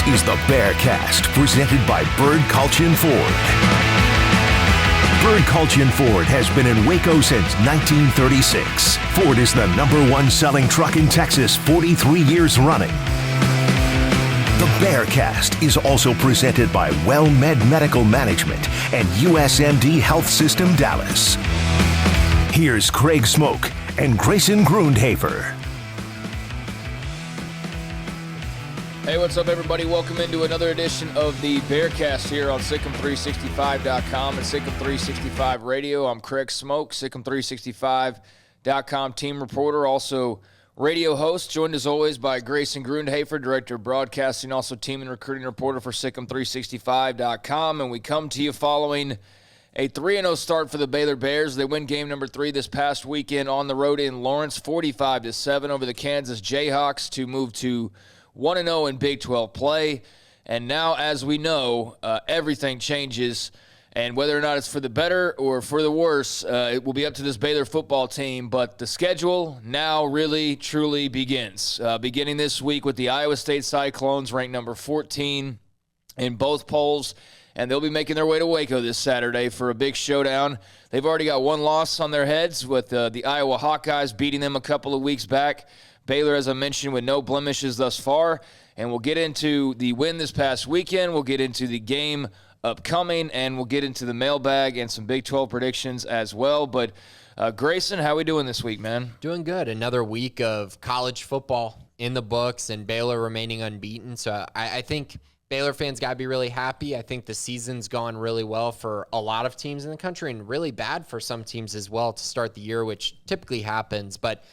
is the Bearcast, presented by Bird Culchin Ford. Bird Culchin Ford has been in Waco since 1936. Ford is the #1 selling truck in Texas, 43 years running. The Bearcast is also presented by WellMed Medical Management and USMD Health System Dallas. Here's Craig Smoke and Grayson Grundhafer. Hey, what's up, everybody? Welcome into another edition of the Bearcast here on Sikkim365.com and Sikkim365 Radio. I'm Craig Smoke, Sikkim365.com team reporter, also radio host, joined as always by Grayson Grundhafer, director of broadcasting, also team and recruiting reporter for Sikkim365.com. And we come to you following a 3-0 start for the Baylor Bears. They win game number 3 this past weekend on the road in Lawrence, 45-7 over the Kansas Jayhawks to move to 1-0 in Big 12 play. And now, as we know, everything changes. And whether or not it's for the better or for the worse, it will be up to this Baylor football team. But the schedule now really, truly begins. Beginning this week with the Iowa State Cyclones, ranked number 14 in both polls. And they'll be making their way to Waco this Saturday for a big showdown. They've already got one loss on their heads with the Iowa Hawkeyes beating them a couple of weeks back. Baylor, as I mentioned, with no blemishes thus far. And we'll get into the win this past weekend. We'll get into the game upcoming, and we'll get into the mailbag and some Big 12 predictions as well. But, Grayson, how we doing this week, man? Doing good. Another week of college football in the books and Baylor remaining unbeaten. So I think Baylor fans got to be really happy. I think the season's gone really well for a lot of teams in the country and really bad for some teams as well to start the year, which typically happens. But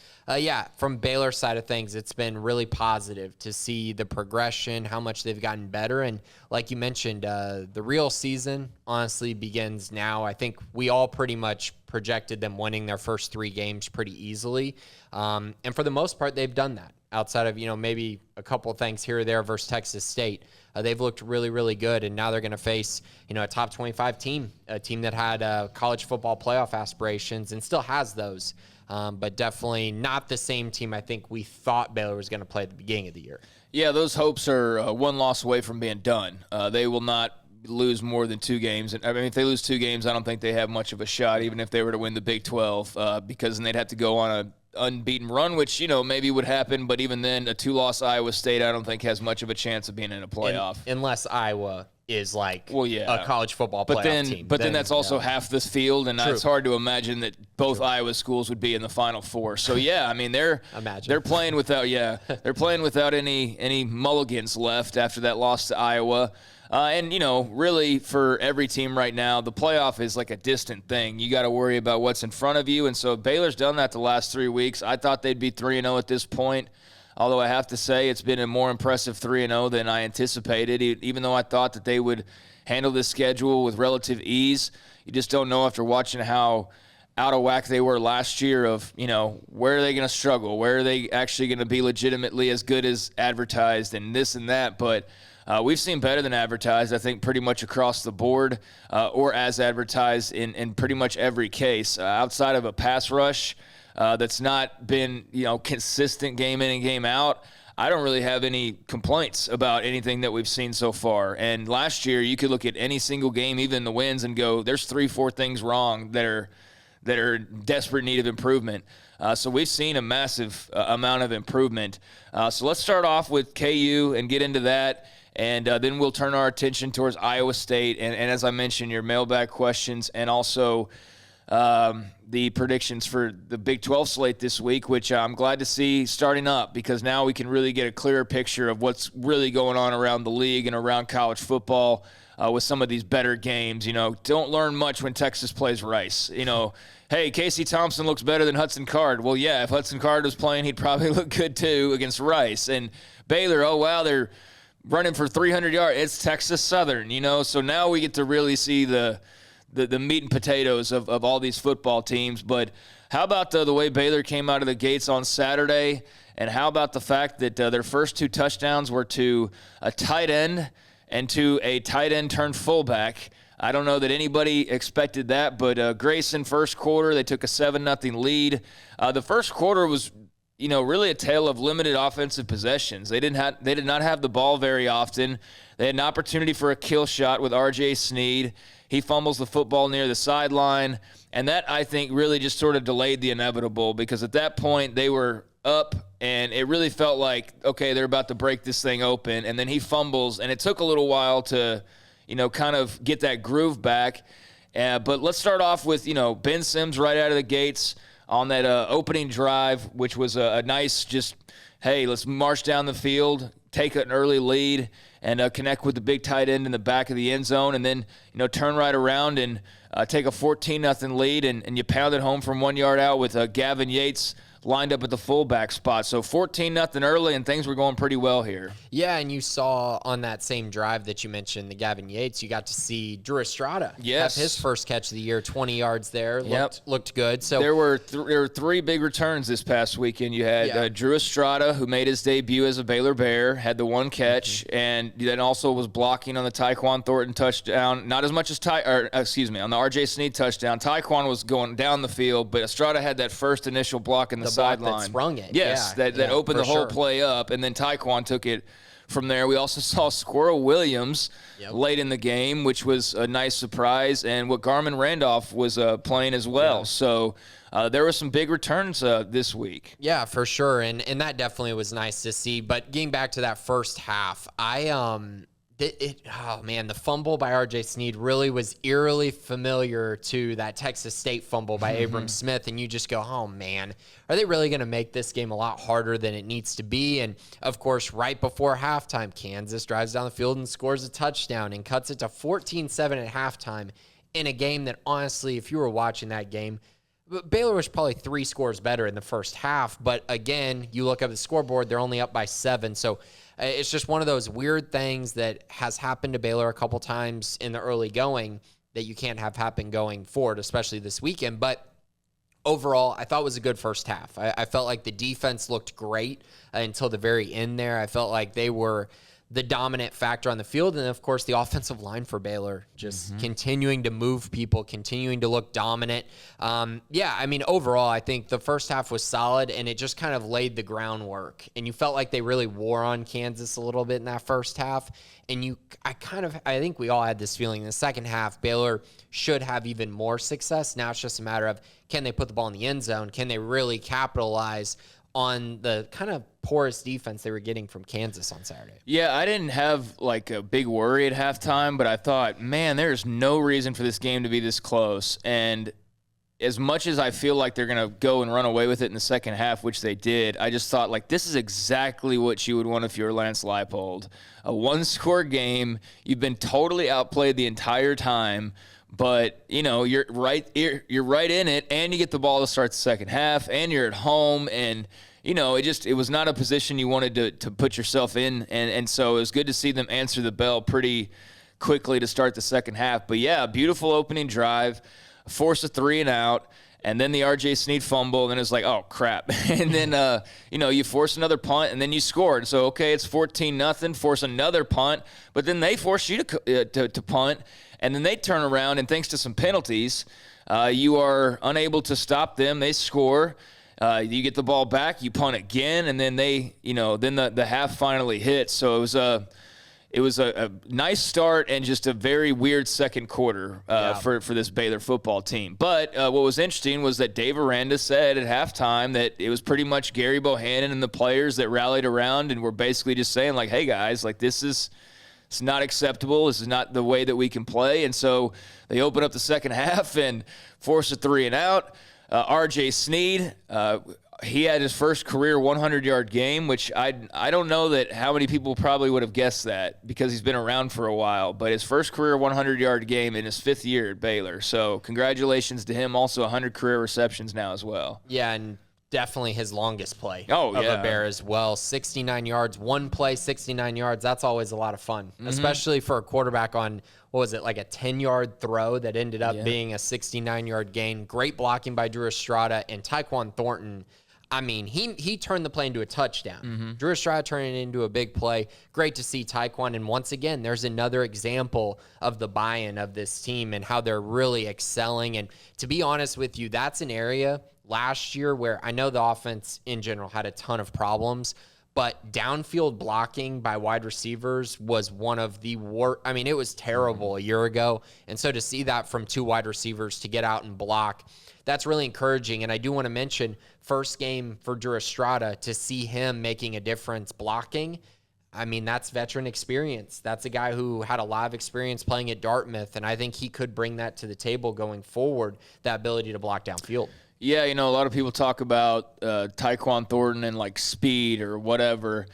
from Baylor's side of things, it's been really positive to see the progression, how much they've gotten better. And like you mentioned, the real season honestly begins now. I think we all pretty much projected them winning their first 3 games pretty easily. And for the most part, they've done that. Outside of, maybe a couple of things here or there versus Texas State. They've looked really, really good, and now they're going to face, a top 25 team, a team that had college football playoff aspirations and still has those. But definitely not the same team I think we thought Baylor was going to play at the beginning of the year. Yeah, those hopes are one loss away from being done. They will not lose more than 2 games. And I mean, if they lose 2 games, I don't think they have much of a shot, even if they were to win the Big 12, because then they'd have to go on a unbeaten run, which, maybe would happen. But even then, a 2-loss Iowa State, I don't think has much of a chance of being in a playoff. Unless Iowa is a college football playoff team. But then that's also half this field, and it's hard to imagine that both Iowa schools would be in the Final Four. So I mean they're playing without any mulligans left after that loss to Iowa. And really for every team right now, the playoff is like a distant thing. You got to worry about what's in front of you, and so Baylor's done that the last 3 weeks. I thought they'd be 3-0 at this point. Although I have to say it's been a more impressive 3-0 than I anticipated, even though I thought that they would handle this schedule with relative ease. You just don't know after watching how out of whack they were last year of, where are they going to struggle? Where are they actually going to be legitimately as good as advertised and this and that? But we've seen better than advertised, I think, pretty much across the board or as advertised in pretty much every case. Outside of a pass rush that's not been, consistent game in and game out, I don't really have any complaints about anything that we've seen so far. And last year, you could look at any single game, even the wins, and go, there's 3-4 things wrong that are desperate need of improvement. So we've seen a massive amount of improvement. So let's start off with KU and get into that. And then we'll turn our attention towards Iowa State. And as I mentioned, your mailbag questions and also the predictions for the Big 12 slate this week, which I'm glad to see starting up because now we can really get a clearer picture of what's really going on around the league and around college football with some of these better games. Don't learn much when Texas plays Rice. Hey, Casey Thompson looks better than Hudson Card. Well, yeah, if Hudson Card was playing, he'd probably look good too against Rice. And Baylor, oh, wow, they're running for 300 yards. It's Texas Southern, so now we get to really see the meat and potatoes of all these football teams. But how about the way Baylor came out of the gates on Saturday? And how about the fact that their first 2 touchdowns were to a tight end and to a tight end turned fullback? I don't know that anybody expected that, but Grayson, first quarter, they took a 7-0 lead. The first quarter was really a tale of limited offensive possessions. They did not have the ball very often. They had an opportunity for a kill shot with R.J. Sneed. He fumbles the football near the sideline, and that, I think, really just sort of delayed the inevitable, because at that point they were up, and it really felt like, okay, they're about to break this thing open, and then he fumbles, and it took a little while to, kind of get that groove back. But let's start off with, Ben Sims right out of the gates on that opening drive, which was a nice just, hey, let's march down the field, take an early lead, and connect with the big tight end in the back of the end zone, and then, turn right around and take a 14-0 lead, and you pound it home from 1 yard out with Gavin Yates lined up at the fullback spot. So 14-0 early, and things were going pretty well here. Yeah, and you saw on that same drive that you mentioned, the Gavin Yates, you got to see Drew Estrada have his first catch of the year, 20 yards there. Looked good. So there were three big returns this past weekend. You had Drew Estrada, who made his debut as a Baylor Bear, had the one catch, and then also was blocking on the Tyquan Thornton touchdown. Not as much as on the R.J. Sneed touchdown. Tyquan was going down the field, but Estrada had that first initial block in the sideline that sprung it. Yes, that opened the whole play up, and then Tyquan took it from there. We also saw Squirrel Williams late in the game, which was a nice surprise, and what Garmin Randolph was playing as well. Yeah. So there were some big returns this week. Yeah, for sure, and that definitely was nice to see. But getting back to that first half, the fumble by R.J. Sneed really was eerily familiar to that Texas State fumble by Abram Smith, and you just go, oh, man, are they really going to make this game a lot harder than it needs to be? And, of course, right before halftime, Kansas drives down the field and scores a touchdown and cuts it to 14-7 at halftime in a game that, honestly, if you were watching that game, Baylor was probably 3 scores better in the first half. But, again, you look up the scoreboard, they're only up by 7, so it's just one of those weird things that has happened to Baylor a couple times in the early going that you can't have happen going forward, especially this weekend. But overall, I thought it was a good first half. I felt like the defense looked great until the very end there. I felt like they were the dominant factor on the field. And, of course, the offensive line for Baylor just continuing to move people, continuing to look dominant. Overall, I think the first half was solid, and it just kind of laid the groundwork. And you felt like they really wore on Kansas a little bit in that first half. And I think we all had this feeling in the second half, Baylor should have even more success. Now it's just a matter of, can they put the ball in the end zone? Can they really capitalize on the kind of porous defense they were getting from Kansas on Saturday? Yeah, I didn't have like a big worry at halftime, but I thought, man, there's no reason for this game to be this close. And as much as I feel like they're going to go and run away with it in the second half, which they did, I just thought, like, this is exactly what you would want if you were Lance Leipold. A one-score game, you've been totally outplayed the entire time, but, you're right in it, and you get the ball to start the second half, and you're at home, and, it was not a position you wanted to put yourself in, and so it was good to see them answer the bell pretty quickly to start the second half. But, yeah, beautiful opening drive, force a 3 and out, and then the R.J. Sneed fumble, and then it's like, oh, crap. And then, you force another punt, and then you scored. So, okay, it's 14-0, force another punt, but then they force you to punt, and then they turn around, and thanks to some penalties, you are unable to stop them. They score. You get the ball back, you punt again, and then then the half finally hits. So it was a nice start and just a very weird second quarter for this Baylor football team. But what was interesting was that Dave Aranda said at halftime that it was pretty much Gary Bohannon and the players that rallied around and were basically just saying, like, hey, guys, like, it's not acceptable. This is not the way that we can play. And so they open up the second half and force a 3 and out. R.J. Sneed, he had his first career 100-yard game, which I don't know that how many people probably would have guessed that because he's been around for a while. But his first career 100-yard game in his 5th year at Baylor. So congratulations to him. Also 100 career receptions now as well. Yeah, and definitely his longest play of a Bear as well. 69 yards, one play, 69 yards. That's always a lot of fun, especially for a quarterback on, like a 10-yard throw that ended up being a 69-yard gain. Great blocking by Drew Estrada and Tyquan Thornton. I mean, he turned the play into a touchdown. Drew Estrada turned it into a big play. Great to see Tyquan. And once again, there's another example of the buy-in of this team and how they're really excelling. And to be honest with you, that's an area last year where I know the offense in general had a ton of problems, but downfield blocking by wide receivers was one of the worst. I mean, it was terrible a year ago. And so to see that from 2 wide receivers to get out and block, that's really encouraging. And I do want to mention first game for Drew Estrada, to see him making a difference blocking. I mean, that's veteran experience. That's a guy who had a lot of experience playing at Dartmouth, and I think he could bring that to the table going forward, that ability to block downfield. Yeah, a lot of people talk about Tyquan Thornton and like speed or whatever.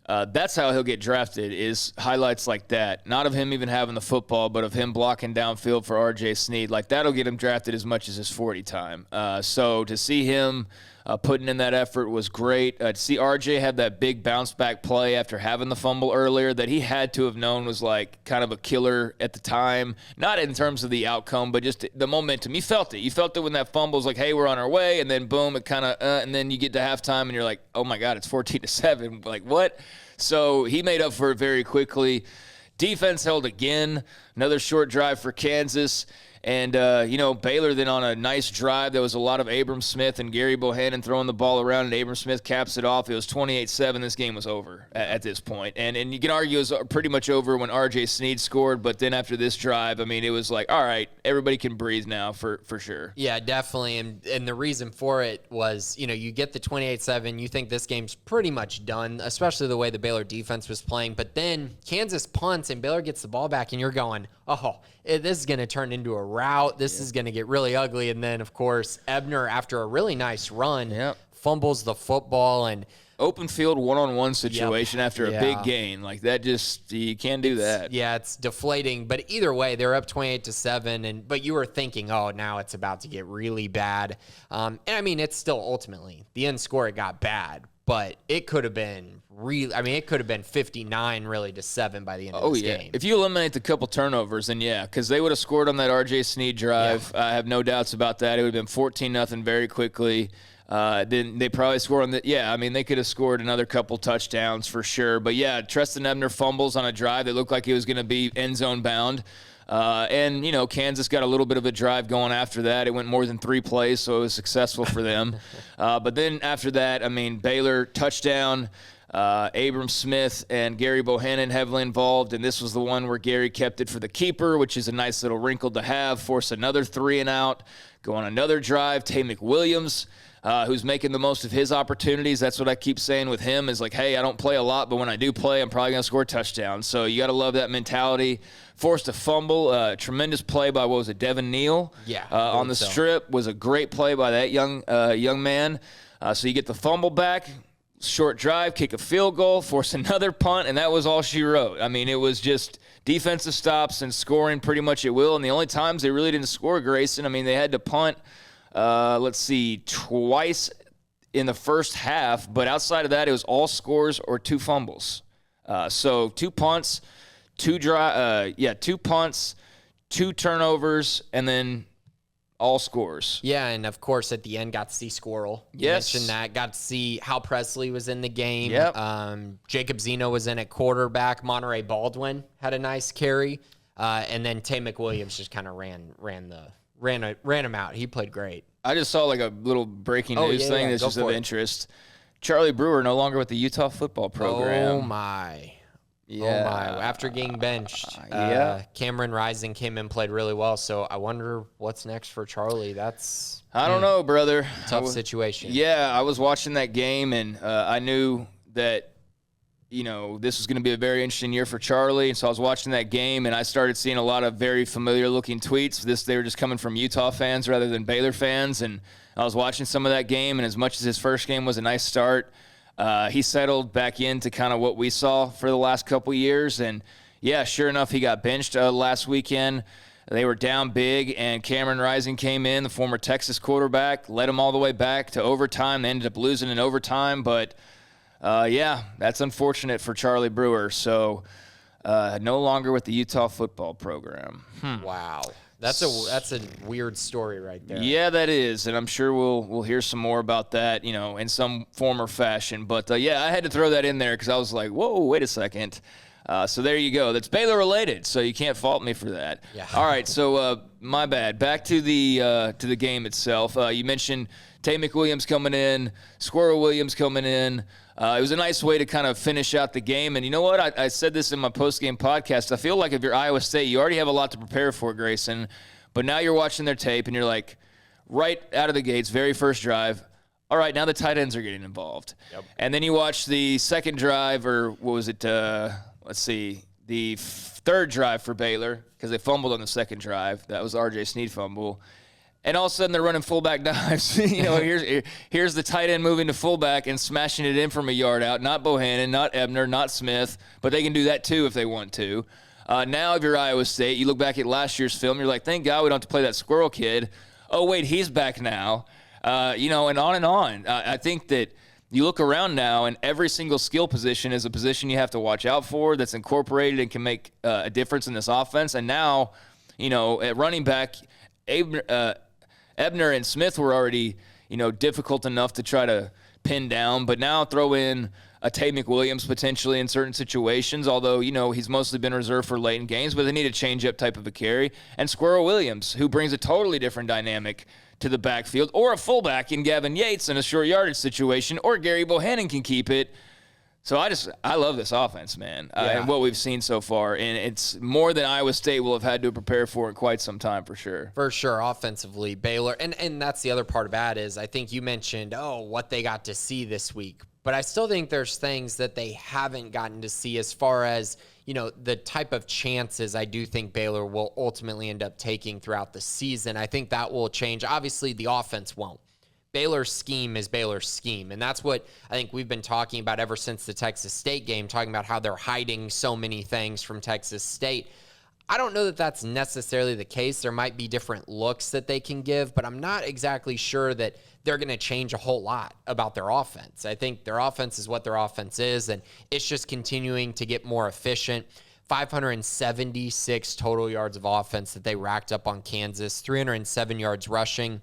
That's how he'll get drafted, is highlights like that. Not of him even having the football, but of him blocking downfield for R.J. Sneed. Like, that'll get him drafted as much as his 40 time. So to see him putting in that effort was great. To see R.J. have that big bounce-back play after having the fumble earlier that he had to have known was, like, kind of a killer at the time. Not in terms of the outcome, but just the momentum. You felt it. You felt it when that fumble was like, hey, we're on our way, and then boom, it kind of and then you get to halftime, and you're like, oh, my God, it's 14-7. Like, what? So he made up for it very quickly. Defense held again. Another short drive for Kansas. And, Baylor then on a nice drive. There was a lot of Abram Smith and Gary Bohannon throwing the ball around, and Abram Smith caps it off. It was 28-7. This game was over at this point. And you can argue it was pretty much over when R.J. Sneed scored, but then after this drive, I mean, it was like, all right, everybody can breathe now for sure. Yeah, definitely. And the reason for it was, you get the 28-7. You think this game's pretty much done, especially the way the Baylor defense was playing. But then Kansas punts, and Baylor gets the ball back, and you're going, oh, this is going to turn into a rout. This is going to get really ugly. And then, of course, Ebner, after a really nice run, fumbles the football. And open field one-on-one situation after a big gain. Like, that just, you can't do that. Yeah, it's deflating. But either way, they're up 28-7. But you were thinking, oh, now it's about to get really bad. And, I mean, it's still ultimately, the end score, it got bad. But it could have been it could have been 59 really to 7 by the end of this game. If you eliminate the couple turnovers, then because they would have scored on that R.J. Sneed drive. I have no doubts about that. It would have been 14-0 very quickly. Then they probably score on the they could have scored another couple touchdowns for sure. But Treston Ebner fumbles on a drive that looked like it was going to be end zone bound. And Kansas got a little bit of a drive going after that. It went more than 3 plays, so it was successful for them. But then after that, Baylor touchdown, Abram Smith and Gary Bohannon heavily involved, and this was the one where Gary kept it for the keeper, which is a nice little wrinkle to have, force another 3 and out, go on another drive. Tay McWilliams, who's making the most of his opportunities. That's what I keep saying with him is like, hey, I don't play a lot, but when I do play, I'm probably going to score a touchdown. So you got to love that mentality. Forced a fumble, tremendous play by, Devin Neal? On the strip. Was a great play by that young man. So you get the fumble back, short drive, kick a field goal, force another punt, and that was all she wrote. It was just defensive stops and scoring pretty much at will. And the only times they really didn't score, Grayson, they had to punt, twice in the first half. But outside of that, it was all scores or 2 fumbles. So 2 punts, 2 punts, 2 turnovers, and then all scores. Yeah, and of course at the end got to see Squirrel. You mentioned that. Got to see Hal Presley was in the game. Jacob Zeno was in at quarterback. Monterey Baldwin had a nice carry. And then Tay McWilliams just kind of ran him out. He played great. I just saw like a little breaking news thing that's just of interest. Charlie Brewer no longer with the Utah football program. Oh my. Yeah. Oh my. After getting benched, Cameron Rising came in and played really well. So I wonder what's next for Charlie. I don't know, brother. Tough situation. Yeah, I was watching that game, and I knew that, this was going to be a very interesting year for Charlie. And so I was watching that game, and I started seeing a lot of very familiar-looking tweets. They were just coming from Utah fans rather than Baylor fans. And I was watching some of that game, and as much as his first game was a nice start, he settled back into kind of what we saw for the last couple years. And, sure enough, he got benched last weekend. They were down big, and Cameron Rising came in, the former Texas quarterback, led them all the way back to overtime. They ended up losing in overtime. But, that's unfortunate for Charlie Brewer. So no longer with the Utah football program. Wow. That's a weird story right there. Yeah, that is, and I'm sure we'll hear some more about that, in some form or fashion. But I had to throw that in there because I was like, whoa, wait a second. So there you go. That's Baylor related, so you can't fault me for that. Yeah. All right, so my bad. Back to the game itself. You mentioned Tay McWilliams coming in, Squirrel Williams coming in. It was a nice way to kind of finish out the game. And you know what? I said this in my post-game podcast. I feel like if you're Iowa State, you already have a lot to prepare for, Grayson. But now you're watching their tape, and you're like, right out of the gates, very first drive, all right, now the tight ends are getting involved. Yep. And then you watch the second drive, or what was it? The third drive for Baylor, because they fumbled on the second drive. That was R.J. Sneed fumble. And all of a sudden they're running fullback dives. Here's the tight end moving to fullback and smashing it in from a yard out. Not Bohannon, not Ebner, not Smith, but they can do that too if they want to. Now if you're Iowa State, you look back at last year's film, you're like, thank God we don't have to play that Squirrel kid. Oh, wait, he's back now. And on and on. I think that you look around now, and every single skill position is a position you have to watch out for that's incorporated and can make a difference in this offense. And now, at running back, Ebner and Smith were already, difficult enough to try to pin down. But now throw in a Tay McWilliams potentially in certain situations, although, he's mostly been reserved for late in games, but they need a change-up type of a carry. And Squirrel Williams, who brings a totally different dynamic to the backfield, or a fullback in Gavin Yates in a short yardage situation, or Gary Bohannon can keep it. So I love this offense, man, and what we've seen so far. And it's more than Iowa State will have had to prepare for in quite some time, for sure. For sure, offensively, Baylor. And that's the other part about it is I think you mentioned, what they got to see this week. But I still think there's things that they haven't gotten to see as far as, the type of chances I do think Baylor will ultimately end up taking throughout the season. I think that will change. Obviously, the offense won't. Baylor's scheme is Baylor's scheme. And that's what I think we've been talking about ever since the Texas State game, talking about how they're hiding so many things from Texas State. I don't know that that's necessarily the case. There might be different looks that they can give, but I'm not exactly sure that they're going to change a whole lot about their offense. I think their offense is what their offense is, and it's just continuing to get more efficient. 576 total yards of offense that they racked up on Kansas, 307 yards rushing.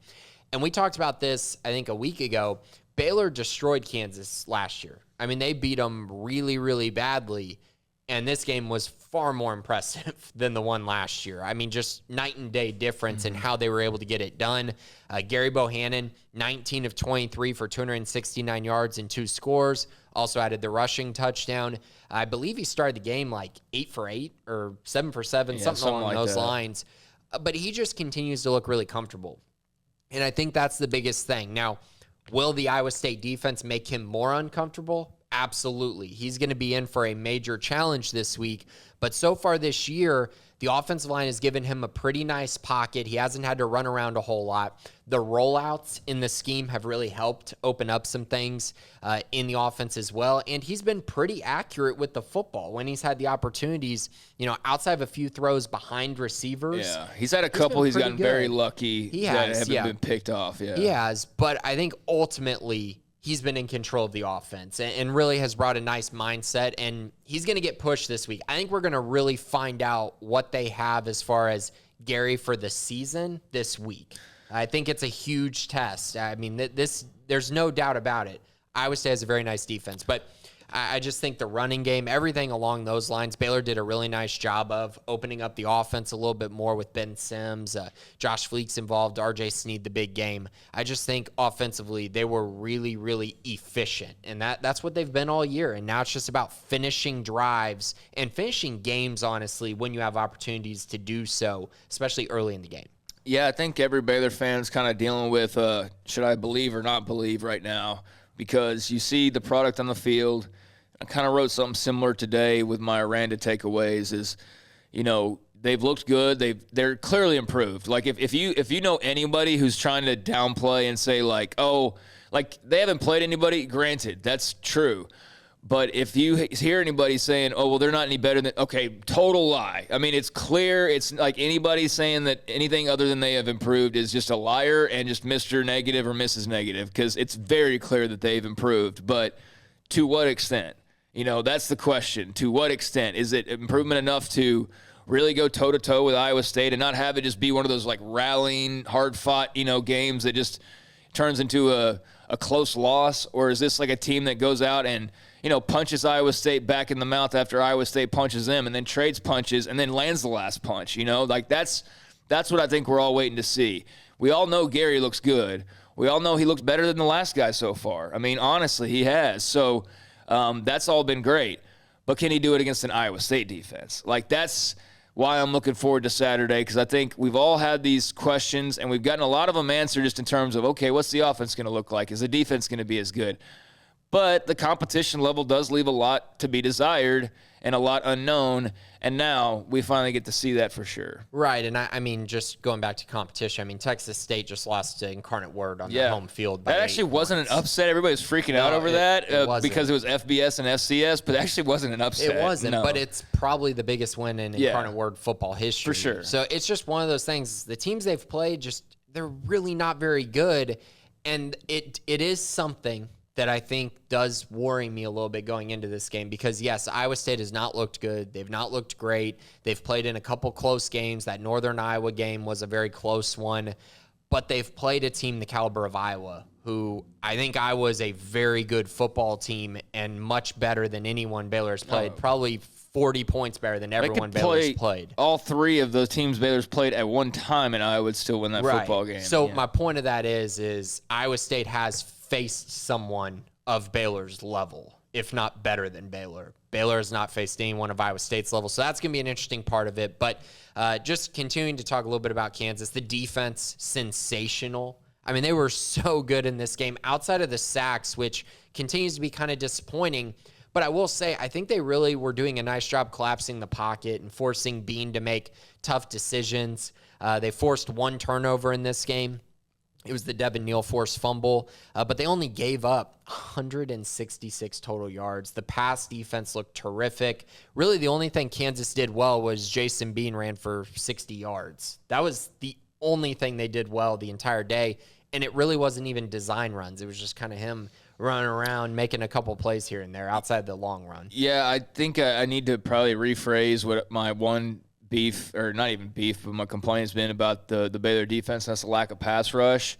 And we talked about this, I think, a week ago. Baylor destroyed Kansas last year. I mean, they beat them really, really badly. And this game was far more impressive than the one last year. I mean, just night and day difference in how they were able to get it done. Gary Bohannon, 19 of 23 for 269 yards and 2 scores. Also added the rushing touchdown. I believe he started the game like 8 for 8 or 7 for 7, something along like those lines. But he just continues to look really comfortable. And I think that's the biggest thing. Now, will the Iowa State defense make him more uncomfortable? Absolutely. He's going to be in for a major challenge this week. But so far this year, the offensive line has given him a pretty nice pocket. He hasn't had to run around a whole lot. The rollouts in the scheme have really helped open up some things in the offense as well. And he's been pretty accurate with the football when he's had the opportunities, outside of a few throws behind receivers. Yeah, he's had a couple. He's gotten very lucky that haven't been picked off. Yeah, he has. But I think ultimately he's been in control of the offense and really has brought a nice mindset, and he's going to get pushed this week. I think we're going to really find out what they have as far as Gary for the season this week. I think it's a huge test. I mean, there's no doubt about it. Iowa State has a very nice defense, but I just think the running game, everything along those lines, Baylor did a really nice job of opening up the offense a little bit more with Ben Sims, Josh Fleeks involved, R.J. Sneed, the big game. I just think offensively they were really, really efficient, and that's what they've been all year. And now it's just about finishing drives and finishing games, honestly, when you have opportunities to do so, especially early in the game. Yeah, I think every Baylor fan is kind of dealing with should I believe or not believe right now, because you see the product on the field. I kind of wrote something similar today with my Aranda takeaways is, they've looked good. They're clearly improved. Like if you know anybody who's trying to downplay and say like, they haven't played anybody, granted, that's true. But if you hear anybody saying, they're not any better than, okay, total lie. I mean, it's clear. It's like anybody saying that anything other than they have improved is just a liar and just Mr. Negative or Mrs. Negative, because it's very clear that they've improved. But to what extent? That's the question. To what extent? Is it improvement enough to really go toe-to-toe with Iowa State and not have it just be one of those like rallying, hard-fought, games that just turns into a close loss? Or is this like a team that goes out and, punches Iowa State back in the mouth after Iowa State punches them and then trades punches and then lands the last punch? Like that's what I think we're all waiting to see. We all know Gary looks good. we all know he looks better than the last guy so far. I mean, honestly, he has. So that's all been great. But can he do it against an Iowa State defense? Like, that's why I'm looking forward to Saturday, because I think we've all had these questions, and we've gotten a lot of them answered just in terms of, okay, what's the offense going to look like? Is the defense going to be as good? But the competition level does leave a lot to be desired and a lot unknown, and now we finally get to see that for sure. Right, and I mean, just going back to competition, I mean, Texas State just lost to Incarnate Word on their home field. That actually wasn't an upset. Everybody was freaking out over that because it was FBS and FCS, but it actually wasn't an upset. It wasn't, but it's probably the biggest win in Incarnate Word football history. For sure. So it's just one of those things. The teams they've played, they're really not very good, and it is something that I think does worry me a little bit going into this game because, yes, Iowa State has not looked good. They've not looked great. They've played in a couple close games. That Northern Iowa game was a very close one. But they've played a team the caliber of Iowa, who I think Iowa is a very good football team and much better than anyone Baylor has played. Probably 40 points better than everyone Baylor's played. All three of those teams Baylor's played at one time, and Iowa would still win that football game. So my point of that is Iowa State has faced someone of Baylor's level, if not better than Baylor. Baylor has not faced anyone of Iowa State's level, so that's going to be an interesting part of it. But just continuing to talk a little bit about Kansas, the defense, sensational. I mean, they were so good in this game outside of the sacks, which continues to be kind of disappointing. But I will say, I think they really were doing a nice job collapsing the pocket and forcing Bean to make tough decisions. They forced one turnover in this game. It was the Devin Neal forced fumble, but they only gave up 166 total yards. The pass defense looked terrific. Really, the only thing Kansas did well was Jason Bean ran for 60 yards. That was the only thing they did well the entire day, and it really wasn't even design runs. It was just kind of him running around, making a couple plays here and there outside the long run. Yeah, I think I need to probably rephrase what my one beef, or not even beef, but my complaint has been about the Baylor defense. That's the lack of pass rush.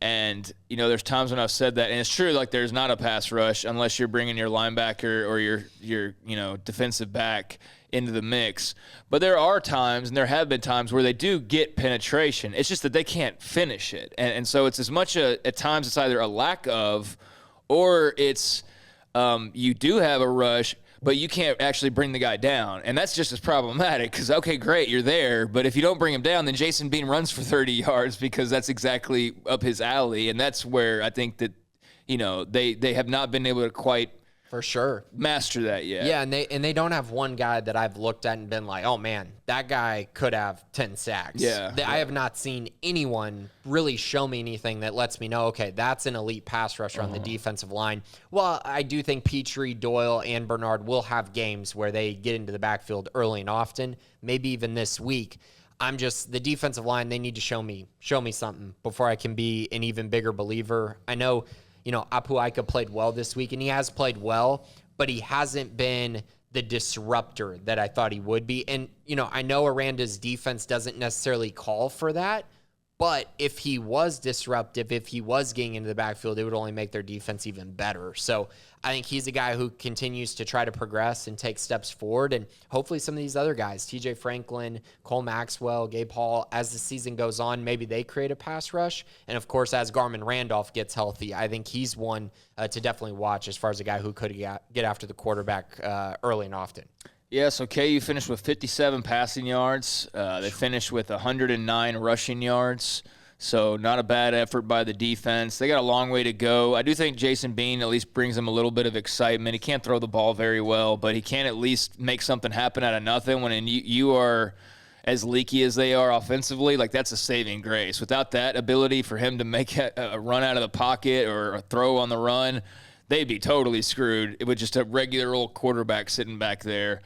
And, you know, there's times when I've said that, and it's true, like, there's not a pass rush unless you're bringing your linebacker or your you know, defensive back into the mix. But there are times, and there have been times, where they do get penetration. It's just that they can't finish it. And so it's as much at times it's either a lack of, or it's you do have a rush, but you can't actually bring the guy down. And that's just as problematic because, okay, great, you're there. But if you don't bring him down, then Jason Bean runs for 30 yards because that's exactly up his alley. And that's where I think that, you know, they have not been able to quite for sure master that yet. Yeah, and they don't have one guy that I've looked at and been like, oh, man, that guy could have 10 sacks. I have not seen anyone really show me anything that lets me know, okay, that's an elite pass rusher on the defensive line. Well, I do think Petrie, Doyle, and Bernard will have games where they get into the backfield early and often, maybe even this week. The defensive line, they need to show me something before I can be an even bigger believer. I know, you know, Apu Ika played well this week, and he has played well, but he hasn't been the disruptor that I thought he would be. And, you know, I know Aranda's defense doesn't necessarily call for that, but if he was disruptive, if he was getting into the backfield, it would only make their defense even better. So I think he's a guy who continues to try to progress and take steps forward. And hopefully some of these other guys, TJ Franklin, Cole Maxwell, Gabe Hall, as the season goes on, maybe they create a pass rush. And of course, as Garmin Randolph gets healthy, I think he's one to definitely watch as far as a guy who could get after the quarterback early and often. Yeah, so KU finished with 57 passing yards. They finished with 109 rushing yards. So not a bad effort by the defense. They got a long way to go. I do think Jason Bean at least brings them a little bit of excitement. He can't throw the ball very well, but he can at least make something happen out of nothing. When you are as leaky as they are offensively, like, that's a saving grace. Without that ability for him to make a run out of the pocket or a throw on the run, they'd be totally screwed with just a regular old quarterback sitting back there.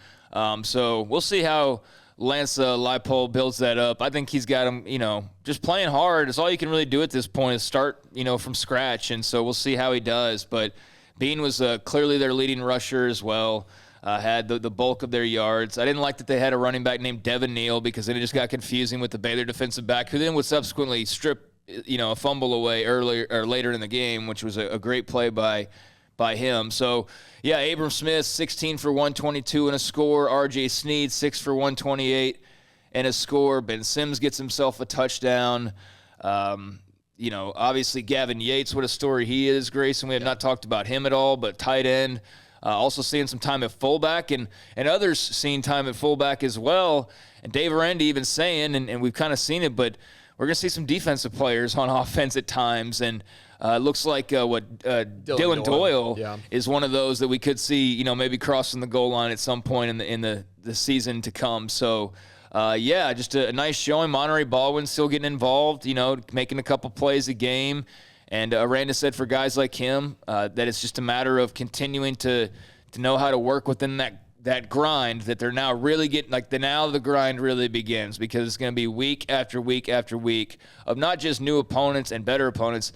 So we'll see how Lance Leipold builds that up. I think he's got him, you know, just playing hard. It's all you can really do at this point is start, you know, from scratch. And so we'll see how he does. But Bean was clearly their leading rusher as well. Had the bulk of their yards. I didn't like that they had a running back named Devin Neal because then it just got confusing with the Baylor defensive back, who then would subsequently strip, you know, a fumble away earlier or later in the game, which was a great play by him. So, yeah, Abram Smith, 16 for 122 and a score. R.J. Sneed, 6 for 128 and a score. Ben Sims gets himself a touchdown. obviously Gavin Yates, what a story he is, Grayson. We have not talked about him at all, but tight end. Also seeing some time at fullback, and others seeing time at fullback as well. And Dave Aranda even saying, and we've kind of seen it, but we're going to see some defensive players on offense at times. And it looks like Dylan Doyle is one of those that we could see, maybe crossing the goal line at some point in the season to come. So, just a nice showing. Monterey Baldwin still getting involved, making a couple plays a game. And Aranda said for guys like him that it's just a matter of continuing to know how to work within that grind, that they're now really getting, now the grind really begins, because it's going to be week after week after week of not just new opponents and better opponents,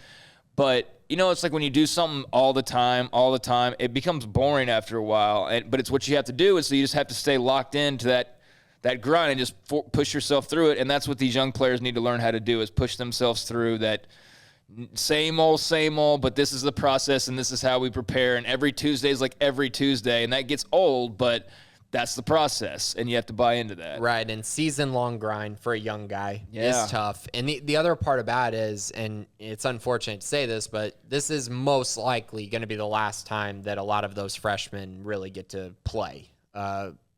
but, it's like when you do something all the time, it becomes boring after a while. But it's what you have to do, so you just have to stay locked into that grind and just push yourself through it. And that's what these young players need to learn how to do, is push themselves through that same old, but this is the process and this is how we prepare. And every Tuesday is like every Tuesday, and that gets old, but that's the process, and you have to buy into that. Right, and season-long grind for a young guy is tough. And the other part about it is, and it's unfortunate to say this, but this is most likely going to be the last time that a lot of those freshmen really get to play.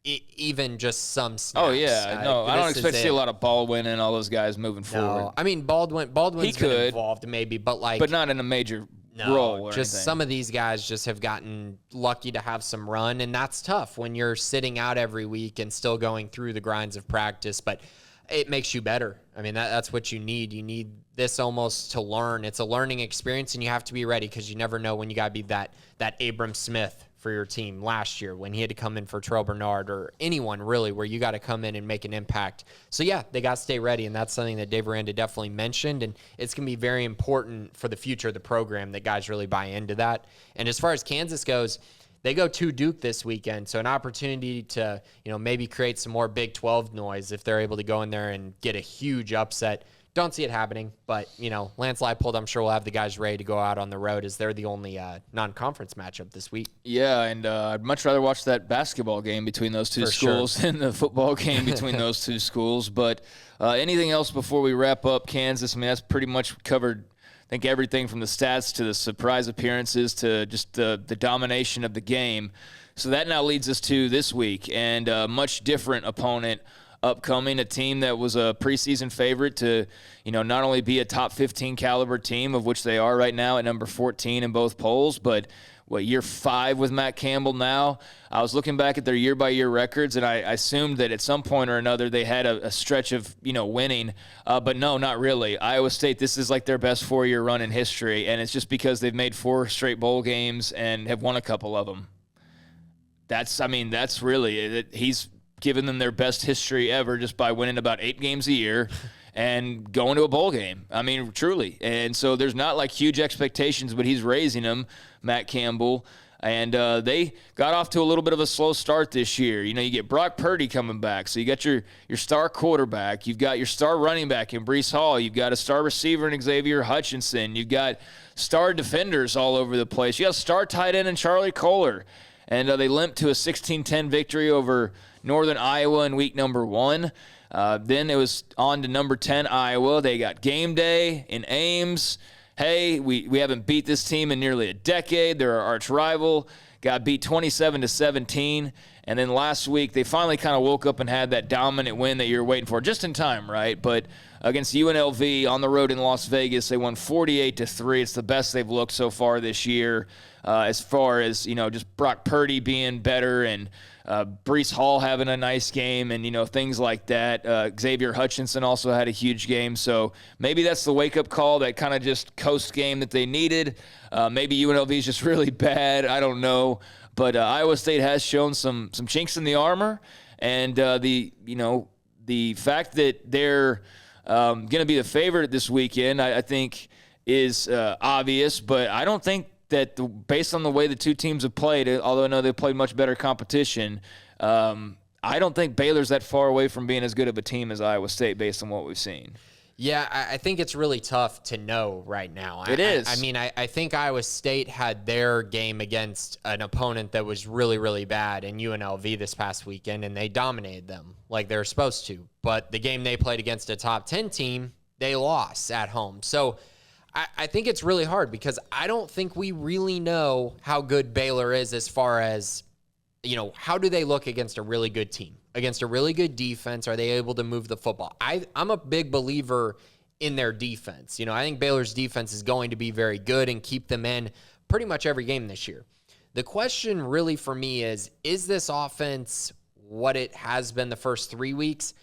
Even just some snaps. Oh, yeah. No, I don't expect to see a lot of Baldwin and all those guys moving forward. I mean, Baldwin's been involved maybe, but not in a major role or just anything. Some of these guys just have gotten lucky to have some run, and that's tough when you're sitting out every week and still going through the grinds of practice, but it makes you better. I mean, that's what you need. You need this almost to learn. It's a learning experience, and you have to be ready, because you never know when you got to be that Abram Smith for your team last year when he had to come in for Terrell Bernard, or anyone really, where you got to come in and make an impact. So yeah, they got to stay ready, and that's something that Dave Aranda definitely mentioned, and it's going to be very important for the future of the program that guys really buy into that. And as far as Kansas goes, they go to Duke this weekend, so an opportunity to, maybe create some more Big 12 noise if they're able to go in there and get a huge upset. Don't see it happening, but, Lance Leipold, I'm sure, will have the guys ready to go out on the road, as they're the only non-conference matchup this week. Yeah, and I'd much rather watch that basketball game between those two schools than the football game between those two schools. But anything else before we wrap up Kansas? I mean, that's pretty much covered, I think, everything from the stats to the surprise appearances to just the domination of the game. So that now leads us to this week, and a much different opponent upcoming, a team that was a preseason favorite to, not only be a top 15 caliber team, of which they are right now at number 14 in both polls, but year 5 with Matt Campbell now. I was looking back at their year-by-year records, and I assumed that at some point or another they had a stretch of, winning. But no, not really. Iowa State, this is like their best 4-year run in history, and it's just because they've made 4 straight bowl games and have won a couple of them. That's really it. He's given them their best history ever just by winning about 8 games a year and going to a bowl game. I mean, truly. And so there's not like huge expectations, but he's raising them, Matt Campbell. And they got off to a little bit of a slow start this year. You get Brock Purdy coming back. So you got your star quarterback. You've got your star running back in Breece Hall. You've got a star receiver in Xavier Hutchinson. You've got star defenders all over the place. You got star tight end in Charlie Kohler. And they limped to a 16-10 victory over Northern Iowa in week number 1. Then it was on to number 10 Iowa. They got game day in Ames. Hey, we haven't beat this team in nearly a decade. They're our arch rival. Got beat 27-17. And then last week they finally kind of woke up and had that dominant win that you're waiting for, just in time, right? But against UNLV on the road in Las Vegas, they won 48-3. It's the best they've looked so far this year. As far as, just Brock Purdy being better and Breece Hall having a nice game and, things like that. Xavier Hutchinson also had a huge game. So maybe that's the wake-up call, that kind of just coast game that they needed. Maybe UNLV is just really bad. I don't know. But Iowa State has shown some chinks in the armor. And the fact that they're going to be the favorite this weekend, I think, is obvious. But I don't think that based on the way the two teams have played, although I know they've played much better competition, I don't think Baylor's that far away from being as good of a team as Iowa State based on what we've seen. Yeah, I think it's really tough to know right now. It is. I think Iowa State had their game against an opponent that was really, really bad in UNLV this past weekend, and they dominated them like they were supposed to. But the game they played against a top 10 team, they lost at home. So I think it's really hard because I don't think we really know how good Baylor is as far as, how do they look against a really good team, against a really good defense? Are they able to move the football? I'm a big believer in their defense. I think Baylor's defense is going to be very good and keep them in pretty much every game this year. The question really for me is this offense what it has been the first 3 weeks?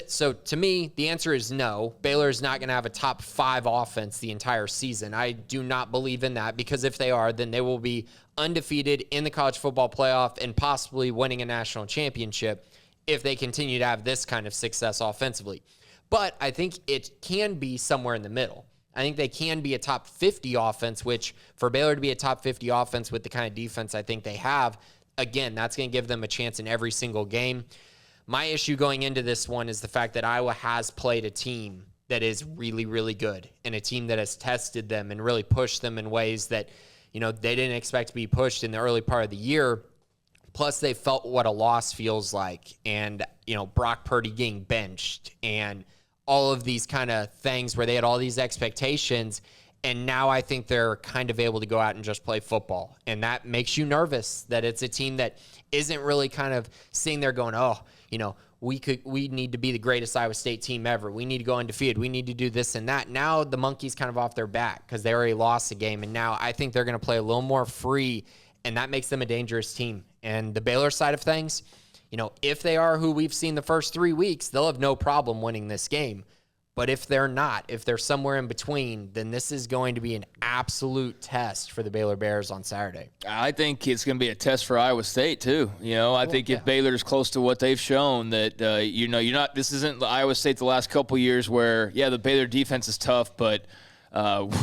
So to me, the answer is no. Baylor is not going to have a top 5 offense the entire season. I do not believe in that because if they are, then they will be undefeated in the college football playoff and possibly winning a national championship if they continue to have this kind of success offensively. But I think it can be somewhere in the middle. I think they can be a top 50 offense, which for Baylor to be a top 50 offense with the kind of defense I think they have, again, that's going to give them a chance in every single game. My issue going into this one is the fact that Iowa has played a team that is really, really good and a team that has tested them and really pushed them in ways that, they didn't expect to be pushed in the early part of the year. Plus, they felt what a loss feels like. And, Brock Purdy getting benched and all of these kind of things where they had all these expectations. And now I think they're kind of able to go out and just play football. And that makes you nervous that it's a team that isn't really kind of sitting there going, we need to be the greatest Iowa State team ever. We need to go undefeated. We need to do this and that. Now the monkey's kind of off their back because they already lost a game. And now I think they're going to play a little more free, and that makes them a dangerous team. And the Baylor side of things, if they are who we've seen the first 3 weeks, they'll have no problem winning this game. But if they're not, if they're somewhere in between, then this is going to be an absolute test for the Baylor Bears on Saturday. I think it's going to be a test for Iowa State too. I think if Baylor's close to what they've shown, that you're not. This isn't Iowa State the last couple years where the Baylor defense is tough, but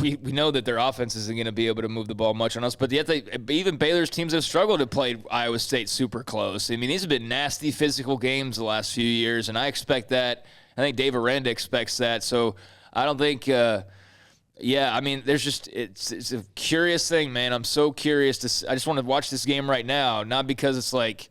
we know that their offense isn't going to be able to move the ball much on us. But yet even Baylor's teams have struggled to play Iowa State super close. I mean, these have been nasty physical games the last few years, and I expect that. I think Dave Aranda expects that. So I don't think, there's just, it's a curious thing, man. I'm so curious I just want to watch this game right now. Not because it's like,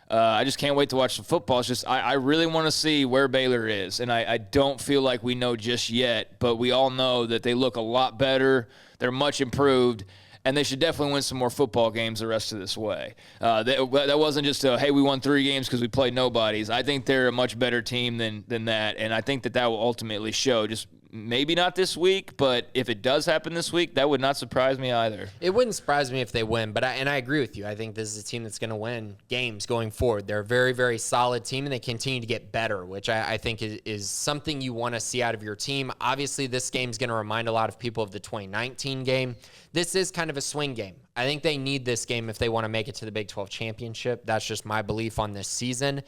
I just can't wait to watch the football. It's just, I really want to see where Baylor is. And I don't feel like we know just yet, but we all know that they look a lot better. They're much improved. And they should definitely win some more football games the rest of this way. That wasn't just hey, we won 3 games because we played nobodies. I think they're a much better team than that, and I think that will ultimately show. Just maybe not this week, but if it does happen this week, that would not surprise me either. It wouldn't surprise me if they win, but I agree with you. I think this is a team that's going to win games going forward. They're a very, very solid team, and they continue to get better, which I think is something you want to see out of your team. Obviously, this game's going to remind a lot of people of the 2019 game. This is kind of a swing game. I think they need this game if they want to make it to the Big 12 championship. That's just my belief on this season.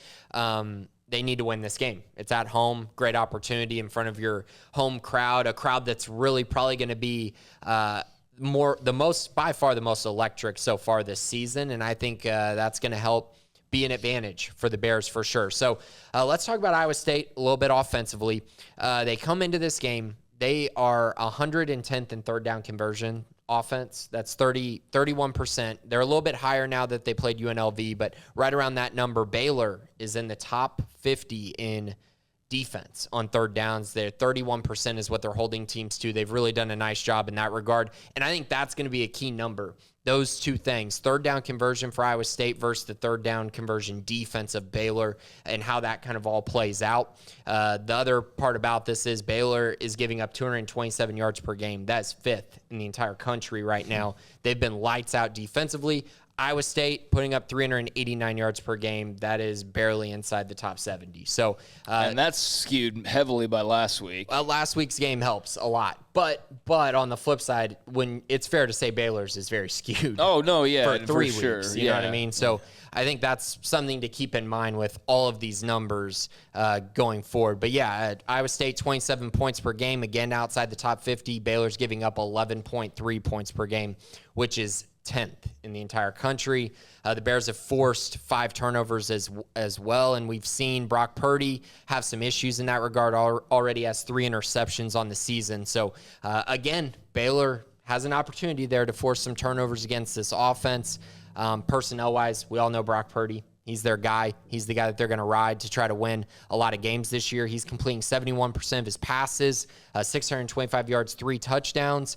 They need to win this game. It's at home, great opportunity in front of your home crowd, a crowd that's really probably going to be by far the most electric so far this season, and I think that's going to help be an advantage for the Bears for sure. So let's talk about Iowa State a little bit offensively. They come into this game. They are 110th in third down conversion offense. That's 31%. They're a little bit higher now that they played UNLV, but right around that number. Baylor is in the top 50 in defense on third downs. They're 31% is what they're holding teams to. They've really done a nice job in that regard, and I think that's going to be a key number. Those two things, third down conversion for Iowa State versus the third down conversion defense of Baylor, and how that kind of all plays out. The other part about this is Baylor is giving up 227 yards per game. That's 5th in the entire country right now. They've been lights out defensively. Iowa State putting up 389 yards per game. That is barely inside the top 70. So, and that's skewed heavily by last week. Last week's game helps a lot. But on the flip side, when it's fair to say Baylor's is very skewed. Oh, no, yeah. For 3 weeks. Sure. You know what I mean? So I think that's something to keep in mind with all of these numbers going forward. But yeah, Iowa State, 27 points per game. Again, outside the top 50. Baylor's giving up 11.3 points per game, which is 10th in the entire country. The Bears have forced 5 turnovers as well, and we've seen Brock Purdy have some issues in that regard. Already has 3 interceptions on the season. So again, Baylor has an opportunity there to force some turnovers against this offense. Personnel-wise, we all know Brock Purdy. He's their guy. He's the guy that they're going to ride to try to win a lot of games this year. He's completing 71% of his passes, 625 yards, 3 touchdowns,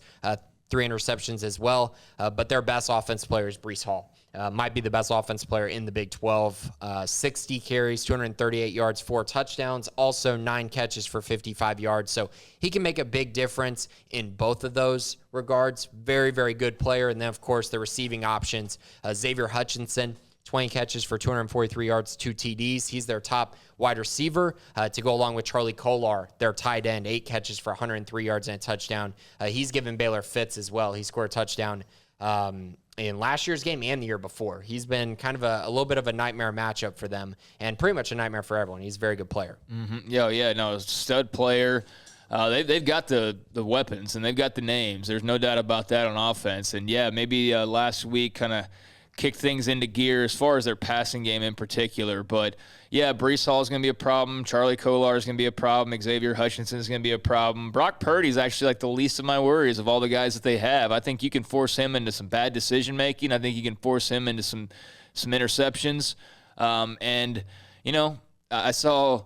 3 interceptions as well. But their best offense player is Breece Hall. Might be the best offense player in the Big 12. 60 carries, 238 yards, 4 touchdowns, also 9 catches for 55 yards. So he can make a big difference in both of those regards. Very, very good player. And then, of course, the receiving options. Xavier Hutchinson, 20 catches for 243 yards, 2 TDs. He's their top wide receiver to go along with Charlie Kolar, their tight end, 8 catches for 103 yards and a touchdown. He's given Baylor fits as well. He scored a touchdown in last year's game and the year before. He's been kind of a little bit of a nightmare matchup for them and pretty much a nightmare for everyone. He's a very good player. Stud player. They've got the weapons and they've got the names. There's no doubt about that on offense. And, maybe last week kind of kick things into gear as far as their passing game in particular. But, Breece Hall is going to be a problem. Charlie Kolar is going to be a problem. Xavier Hutchinson is going to be a problem. Brock Purdy is actually like the least of my worries of all the guys that they have. I think you can force him into some bad decision-making. I think you can force him into some interceptions. I saw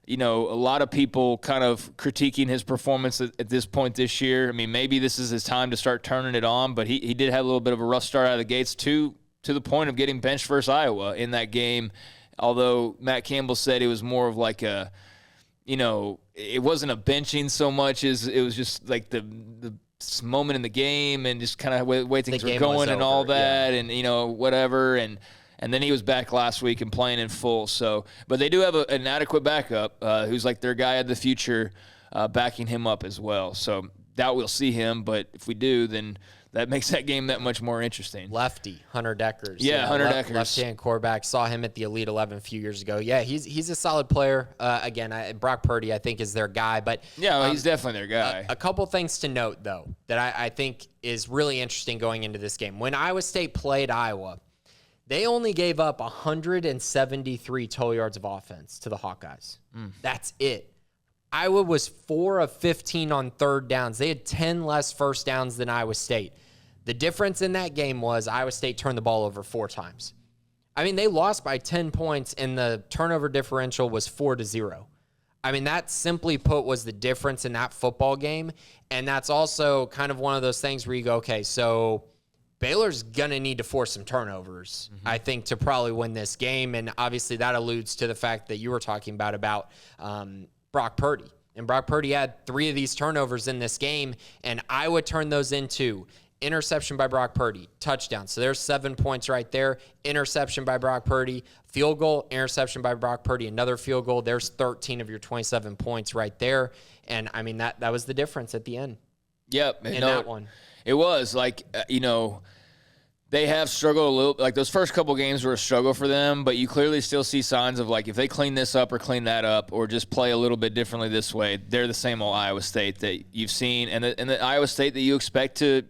a lot of people kind of critiquing his performance at this point this year. I mean, maybe this is his time to start turning it on, but he did have a little bit of a rough start out of the gates to the point of getting benched versus Iowa in that game. Although Matt Campbell said it was more of like it wasn't a benching so much as it was just like the moment in the game and just kind of way things were going and all that and, whatever. And then he was back last week and playing in full. So, but they do have an adequate backup who's like their guy of the future backing him up as well. So doubt we'll see him, but if we do, then that makes that game that much more interesting. Lefty, Hunter Deckers. Hunter Deckers. Left-hand quarterback. Saw him at the Elite 11 a few years ago. Yeah, he's a solid player. Brock Purdy, I think, is their guy. But he's definitely their guy. A couple things to note, though, that I think is really interesting going into this game. When Iowa State played Iowa, they only gave up 173 total yards of offense to the Hawkeyes. That's it. Iowa was 4 of 15 on third downs. They had 10 less first downs than Iowa State. The difference in that game was Iowa State turned the ball over 4 times. I mean, they lost by 10 points, and the turnover differential was 4-0. I mean, that simply put was the difference in that football game, and that's also kind of one of those things where you go, okay, so Baylor's going to need to force some turnovers, I think, to probably win this game, and obviously that alludes to the fact that you were talking about Brock Purdy. And Brock Purdy had 3 of these turnovers in this game, and Iowa turned those into interception by Brock Purdy, touchdown. So there's 7 points right there. Interception by Brock Purdy, field goal, interception by Brock Purdy, another field goal. There's 13 of your 27 points right there. And, I mean, that was the difference at the end. Yep. In that one. It was like, they have struggled a little. Like those first couple games were a struggle for them, but you clearly still see signs of like if they clean this up or clean that up or just play a little bit differently this way, they're the same old Iowa State that you've seen and the Iowa State that you expect to.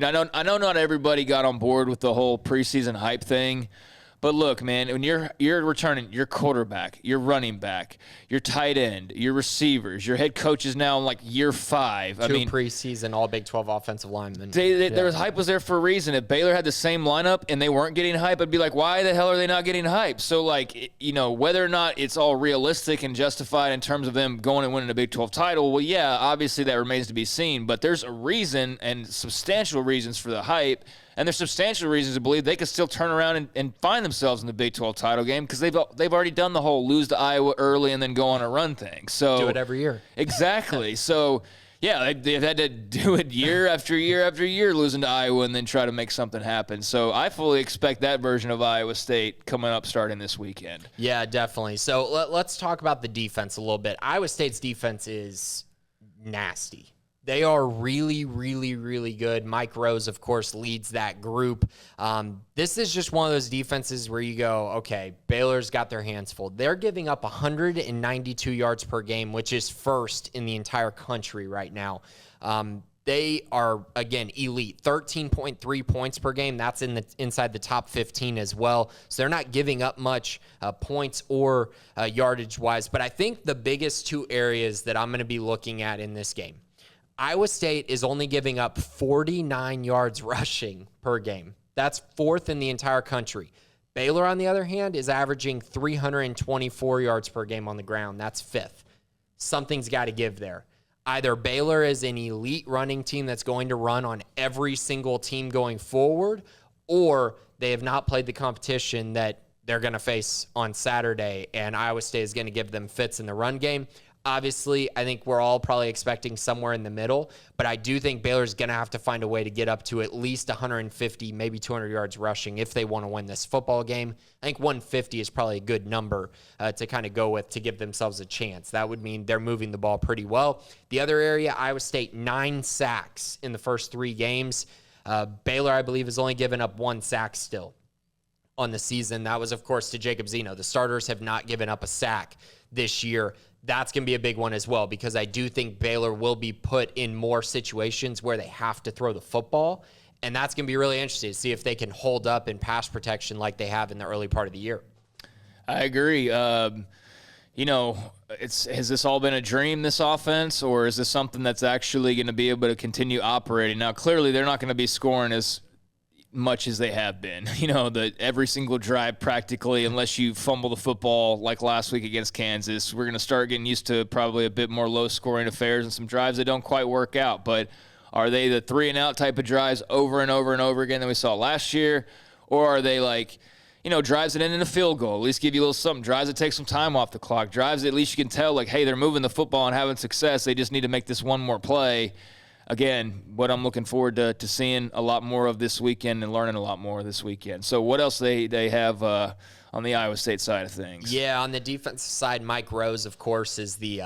I know not everybody got on board with the whole preseason hype thing, but look, man, when you're returning your quarterback, your running back, your tight end, your receivers, your head coach is now in like year 5. Two preseason all Big 12 offensive linemen. Their hype was there for a reason. If Baylor had the same lineup and they weren't getting hype, I'd be like, why the hell are they not getting hype? So like, whether or not it's all realistic and justified in terms of them going and winning a Big 12 title, well, yeah, obviously that remains to be seen. But there's a reason and substantial reasons for the hype. And there's substantial reasons to believe they could still turn around and find themselves in the Big 12 title game because they've already done the whole lose to Iowa early and then go on a run thing. So do it every year. Exactly. So, yeah, they've had to do it year after year after year, losing to Iowa and then try to make something happen. So I fully expect that version of Iowa State coming up starting this weekend. Yeah, definitely. So let's talk about the defense a little bit. Iowa State's defense is nasty. They are really, really, really good. Mike Rose, of course, leads that group. This is just one of those defenses where you go, okay, Baylor's got their hands full. They're giving up 192 yards per game, which is first in the entire country right now. They are, again, elite. 13.3 points per game. That's inside the top 15 as well. So they're not giving up much points or yardage-wise. But I think the biggest 2 areas that I'm going to be looking at in this game, Iowa State is only giving up 49 yards rushing per game. That's 4th in the entire country. Baylor, on the other hand, is averaging 324 yards per game on the ground. That's 5th. Something's got to give there. Either Baylor is an elite running team that's going to run on every single team going forward, or they have not played the competition that they're going to face on Saturday, and Iowa State is going to give them fits in the run game. Obviously, I think we're all probably expecting somewhere in the middle, but I do think Baylor's going to have to find a way to get up to at least 150, maybe 200 yards rushing if they want to win this football game. I think 150 is probably a good number to kind of go with to give themselves a chance. That would mean they're moving the ball pretty well. The other area, Iowa State, 9 sacks in the first 3 games. Baylor, I believe, has only given up 1 sack still on the season. That was, of course, to Jacob Zeno. The starters have not given up a sack this year. That's going to be a big one as well, because I do think Baylor will be put in more situations where they have to throw the football, and that's going to be really interesting to see if they can hold up in pass protection like they have in the early part of the year. I agree. Has this all been a dream, this offense, or is this something that's actually going to be able to continue operating? Now, clearly, they're not going to be scoring as much as they have been. Every single drive practically, unless you fumble the football like last week against Kansas, we're going to start getting used to probably a bit more low-scoring affairs and some drives that don't quite work out. But are they the 3-and-out type of drives over and over and over again that we saw last year? Or are they like, drives that end in a field goal, at least give you a little something, drives that take some time off the clock, drives that at least you can tell, like, hey, they're moving the football and having success. They just need to make this one more play. Again, what I'm looking forward to seeing a lot more of this weekend and learning a lot more this weekend. So what else they have on the Iowa State side of things? Yeah, on the defensive side, Mike Rose, of course, is the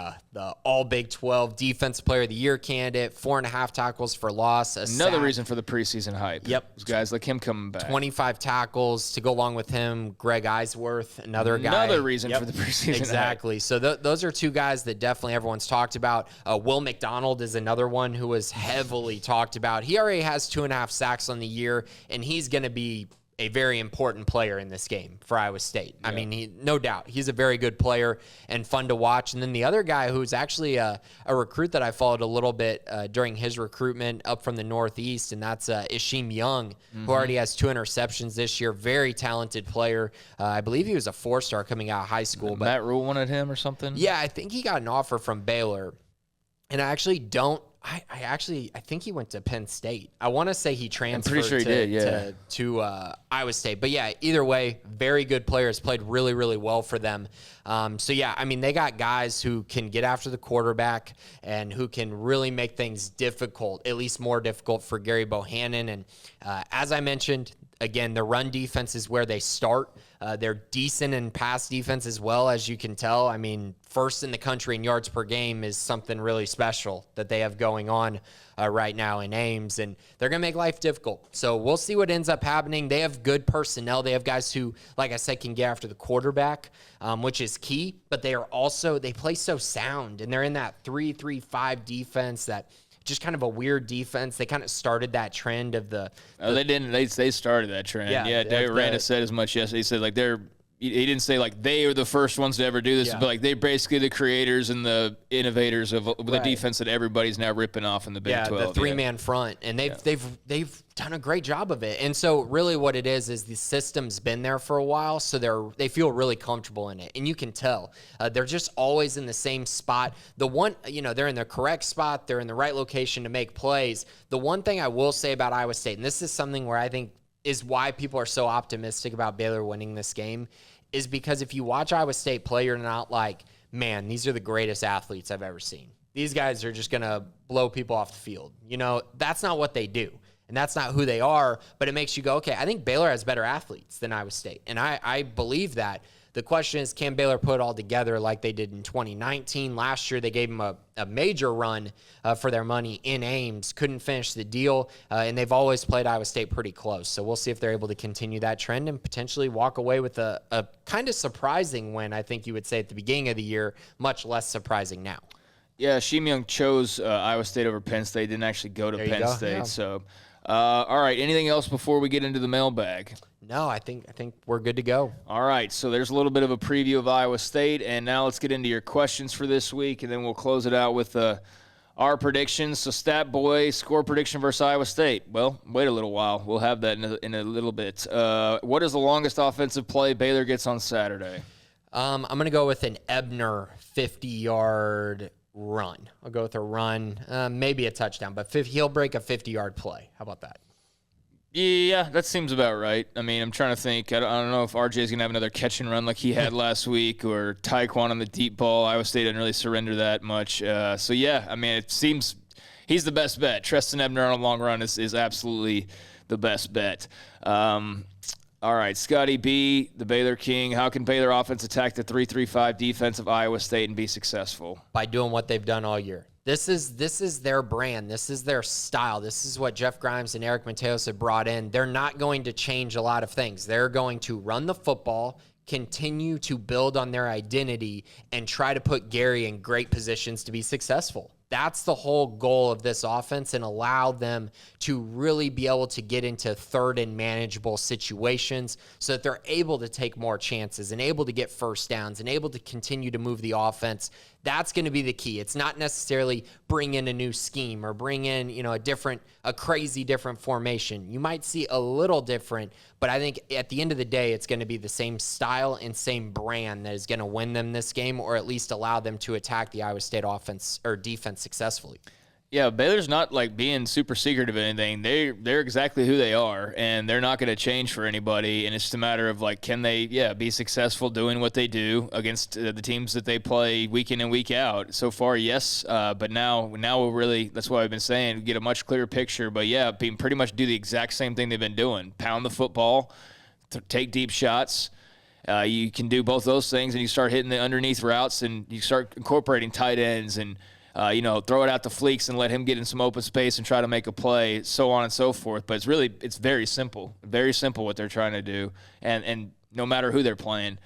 All Big 12 Defensive Player of the Year candidate. 4.5 tackles for loss. Another reason for the preseason hype. Yep. Those guys like him coming back. 25 tackles to go along with him. Greg Eisworth, another guy. Another reason for the preseason exactly. hype. So those are 2 guys that definitely everyone's talked about. Will McDonald is another one who was heavily talked about. He already has 2.5 sacks on the year, and he's going to be a very important player in this game for Iowa State. I mean, no doubt. He's a very good player and fun to watch. And then the other guy who's actually a recruit that I followed a little bit during his recruitment up from the Northeast, and that's Ishim Young, who already has 2 interceptions this year. Very talented player. I believe he was a 4-star coming out of high school. But Matt Rule wanted him or something? Yeah, I think he got an offer from Baylor. And I actually don't. I think he went to Penn State. I want to say he transferred to Iowa State. But yeah, either way, very good players, played really, really well for them. They got guys who can get after the quarterback and who can really make things difficult, at least more difficult for Gary Bohannon. And as I mentioned, again, the run defense is where they start. They're decent in pass defense as well, as you can tell. I mean, first in the country in yards per game is something really special that they have going on right now in Ames, and they're going to make life difficult. So we'll see what ends up happening. They have good personnel. They have guys who, like I said, can get after the quarterback, which is key, but they play so sound, and they're in that 3-3-5 defense that just kind of a weird defense. They kind of started that trend of they didn't. They started that trend. Yeah, Dave Aranda said as much yesterday. He said, like, he didn't say, like, they are the first ones to ever do this, but, like, they're basically the creators and the innovators of the defense that everybody's now ripping off in the Big 12. The three-man front, and they've done a great job of it. And so really what it is the system's been there for a while, so they feel really comfortable in it. And you can tell. They're just always in the same spot. They're in the correct spot. They're in the right location to make plays. The one thing I will say about Iowa State, and this is something where I think is why people are so optimistic about Baylor winning this game, is because if you watch Iowa State play, you're not like, man, these are the greatest athletes I've ever seen. These guys are just going to blow people off the field. That's not what they do. And that's not who they are, but it makes you go, okay, I think Baylor has better athletes than Iowa State. And I believe that. The question is, can Baylor put it all together like they did in 2019? Last year, they gave them a major run for their money in Ames. Couldn't finish the deal, and they've always played Iowa State pretty close. So we'll see if they're able to continue that trend and potentially walk away with a kind of surprising win, I think you would say, at the beginning of the year, much less surprising now. Yeah, Ishim Young chose Iowa State over Penn State, didn't actually go to Penn State. Yeah. So, all right, anything else before we get into the mailbag? No, I think we're good to go. All right, so there's a little bit of a preview of Iowa State, and now let's get into your questions for this week, and then we'll close it out with our predictions. So Stat Boy, score prediction versus Iowa State. Well, wait a little while. We'll have that in a little bit. What is the longest offensive play Baylor gets on Saturday? I'm going to go with an Ebner 50-yard run. I'll go with a run, maybe a touchdown, but he'll break a 50-yard play. How about that? Yeah, that seems about right. I mean, I'm trying to think. I don't know if RJ is going to have another catch and run like he had last week, or Tyquan on the deep ball. Iowa State didn't really surrender that much. So, yeah, I mean, it seems he's the best bet. Treston Ebner on a long run is absolutely the best bet. All right, Scotty B, the Baylor King. How can Baylor offense attack the 3-3-5 defense of Iowa State and be successful? By doing what they've done all year. This is their brand. This is their style. This is what Jeff Grimes and Eric Mateos have brought in. They're not going to change a lot of things. They're going to run the football, continue to build on their identity, and try to put Gary in great positions to be successful. That's the whole goal of this offense, and allow them to really be able to get into third and manageable situations so that they're able to take more chances and able to get first downs and able to continue to move the offense. That's going to be the key. It's not necessarily bring in a new scheme or bring in, a crazy different formation. You might see a little different, but I think at the end of the day, it's going to be the same style and same brand that is going to win them this game, or at least allow them to attack the Iowa State offense or defense successfully. Yeah, Baylor's not like being super secretive or anything. They're exactly who they are, and they're not going to change for anybody. And it's just a matter of like, can they, be successful doing what they do against the teams that they play week in and week out. So far, yes, but now we'll really, that's what I've been saying, get a much clearer picture. But yeah, pretty much do the exact same thing they've been doing: pound the football, take deep shots. You can do both those things, and you start hitting the underneath routes, and you start incorporating tight ends and. Throw it out to Fleeks and let him get in some open space and try to make a play, so on and so forth. But it's very simple what they're trying to do, and no matter who they're playing.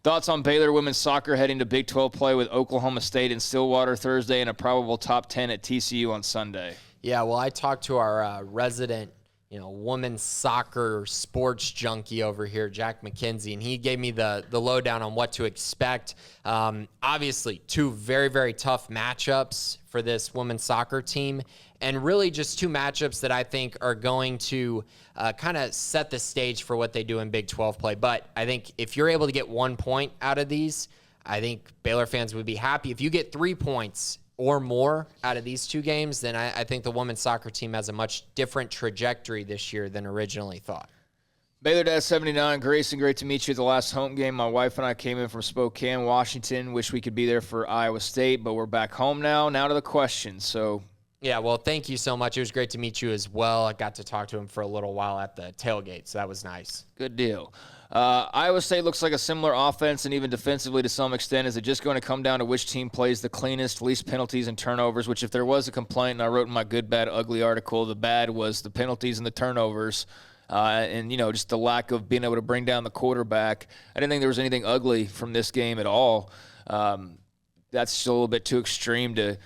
Thoughts on Baylor women's soccer heading to Big 12 play with Oklahoma State in Stillwater Thursday and a probable top 10 at TCU on Sunday? Yeah, well, I talked to our resident women's soccer sports junkie over here, Jack McKenzie, and he gave me the lowdown on what to expect. Obviously, two very, very tough matchups for this women's soccer team, and really just two matchups that I think are going to kind of set the stage for what they do in Big 12 play. But I think if you're able to get 1 point out of these, I think Baylor fans would be happy. If you get 3 points or more out of these two games, then I think the women's soccer team has a much different trajectory this year than originally thought. Baylor Dad 79, Grayson, great to meet you at the last home game. My wife and I came in from Spokane, Washington. Wish we could be there for Iowa State, but we're back home now. Now to the questions. Yeah, well, thank you so much. It was great to meet you as well. I got to talk to him for a little while at the tailgate, so that was nice. Good deal. Iowa State looks like a similar offense, and even defensively to some extent. Is it just going to come down to which team plays the cleanest, least penalties and turnovers? Which, if there was a complaint, and I wrote in my good, bad, ugly article, the bad was the penalties and the turnovers, and just the lack of being able to bring down the quarterback. I didn't think there was anything ugly from this game at all. That's still a little bit too extreme to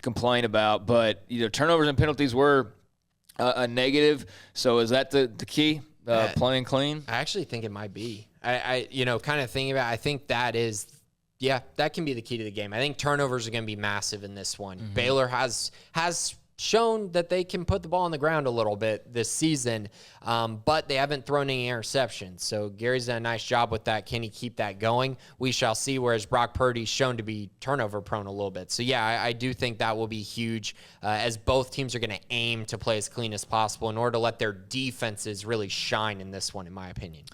complain about, but turnovers and penalties were a negative. So is that the key? Playing clean? I actually think it might be. I kind of thinking about it, I think that can be the key to the game. I think turnovers are going to be massive in this one. Mm-hmm. Baylor has shown that they can put the ball on the ground a little bit this season, but they haven't thrown any interceptions. So Gary's done a nice job with that. Can he keep that going? We shall see, whereas Brock Purdy's shown to be turnover prone a little bit. So, yeah, I do think that will be huge as both teams are going to aim to play as clean as possible in order to let their defenses really shine in this one, in my opinion.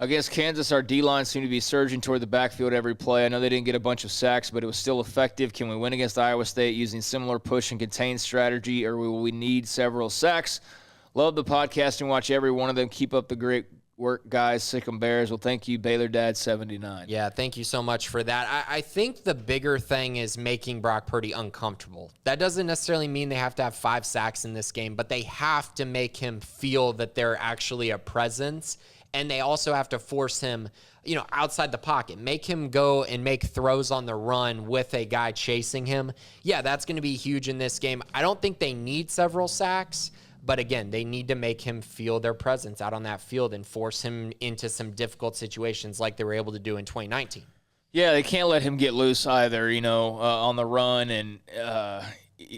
Against Kansas, our D-line seemed to be surging toward the backfield every play. I know they didn't get a bunch of sacks, but it was still effective. Can we win against Iowa State using similar push and contain strategy, or will we need several sacks? Love the podcast and watch every one of them. Keep up the great work, guys. Sick 'em Bears. Well, thank you, Baylor Dad 79. Yeah, thank you so much for that. I think the bigger thing is making Brock Purdy uncomfortable. That doesn't necessarily mean they have to have 5 sacks in this game, but they have to make him feel that they're actually a presence. And they also have to force him, outside the pocket. Make him go and make throws on the run with a guy chasing him. Yeah, that's going to be huge in this game. I don't think they need several sacks, but again, they need to make him feel their presence out on that field and force him into some difficult situations like they were able to do in 2019. Yeah, they can't let him get loose either, on the run. And,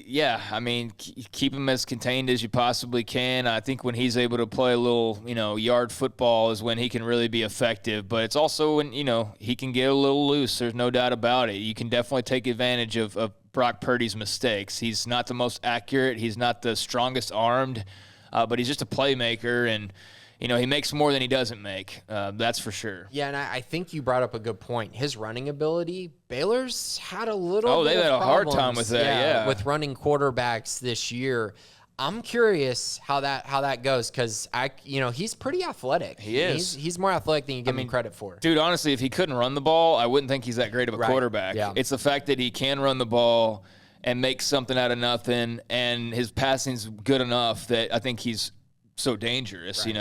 yeah, I mean, keep him as contained as you possibly can. I think when he's able to play a little, yard football is when he can really be effective. But it's also when, he can get a little loose. There's no doubt about it. You can definitely take advantage of Brock Purdy's mistakes. He's not the most accurate. He's not the strongest armed, but he's just a playmaker, and he makes more than he doesn't make. That's for sure. Yeah, and I think you brought up a good point. His running ability, Baylor's had a little Oh, bit they've of had a hard time with that, yeah. With running quarterbacks this year. I'm curious how that goes because he's pretty athletic. He is. He's more athletic than you give him credit for. Dude, honestly, if he couldn't run the ball, I wouldn't think he's that great of a quarterback. Yeah. It's the fact that he can run the ball and make something out of nothing, and his passing's good enough that I think he's so dangerous, keeping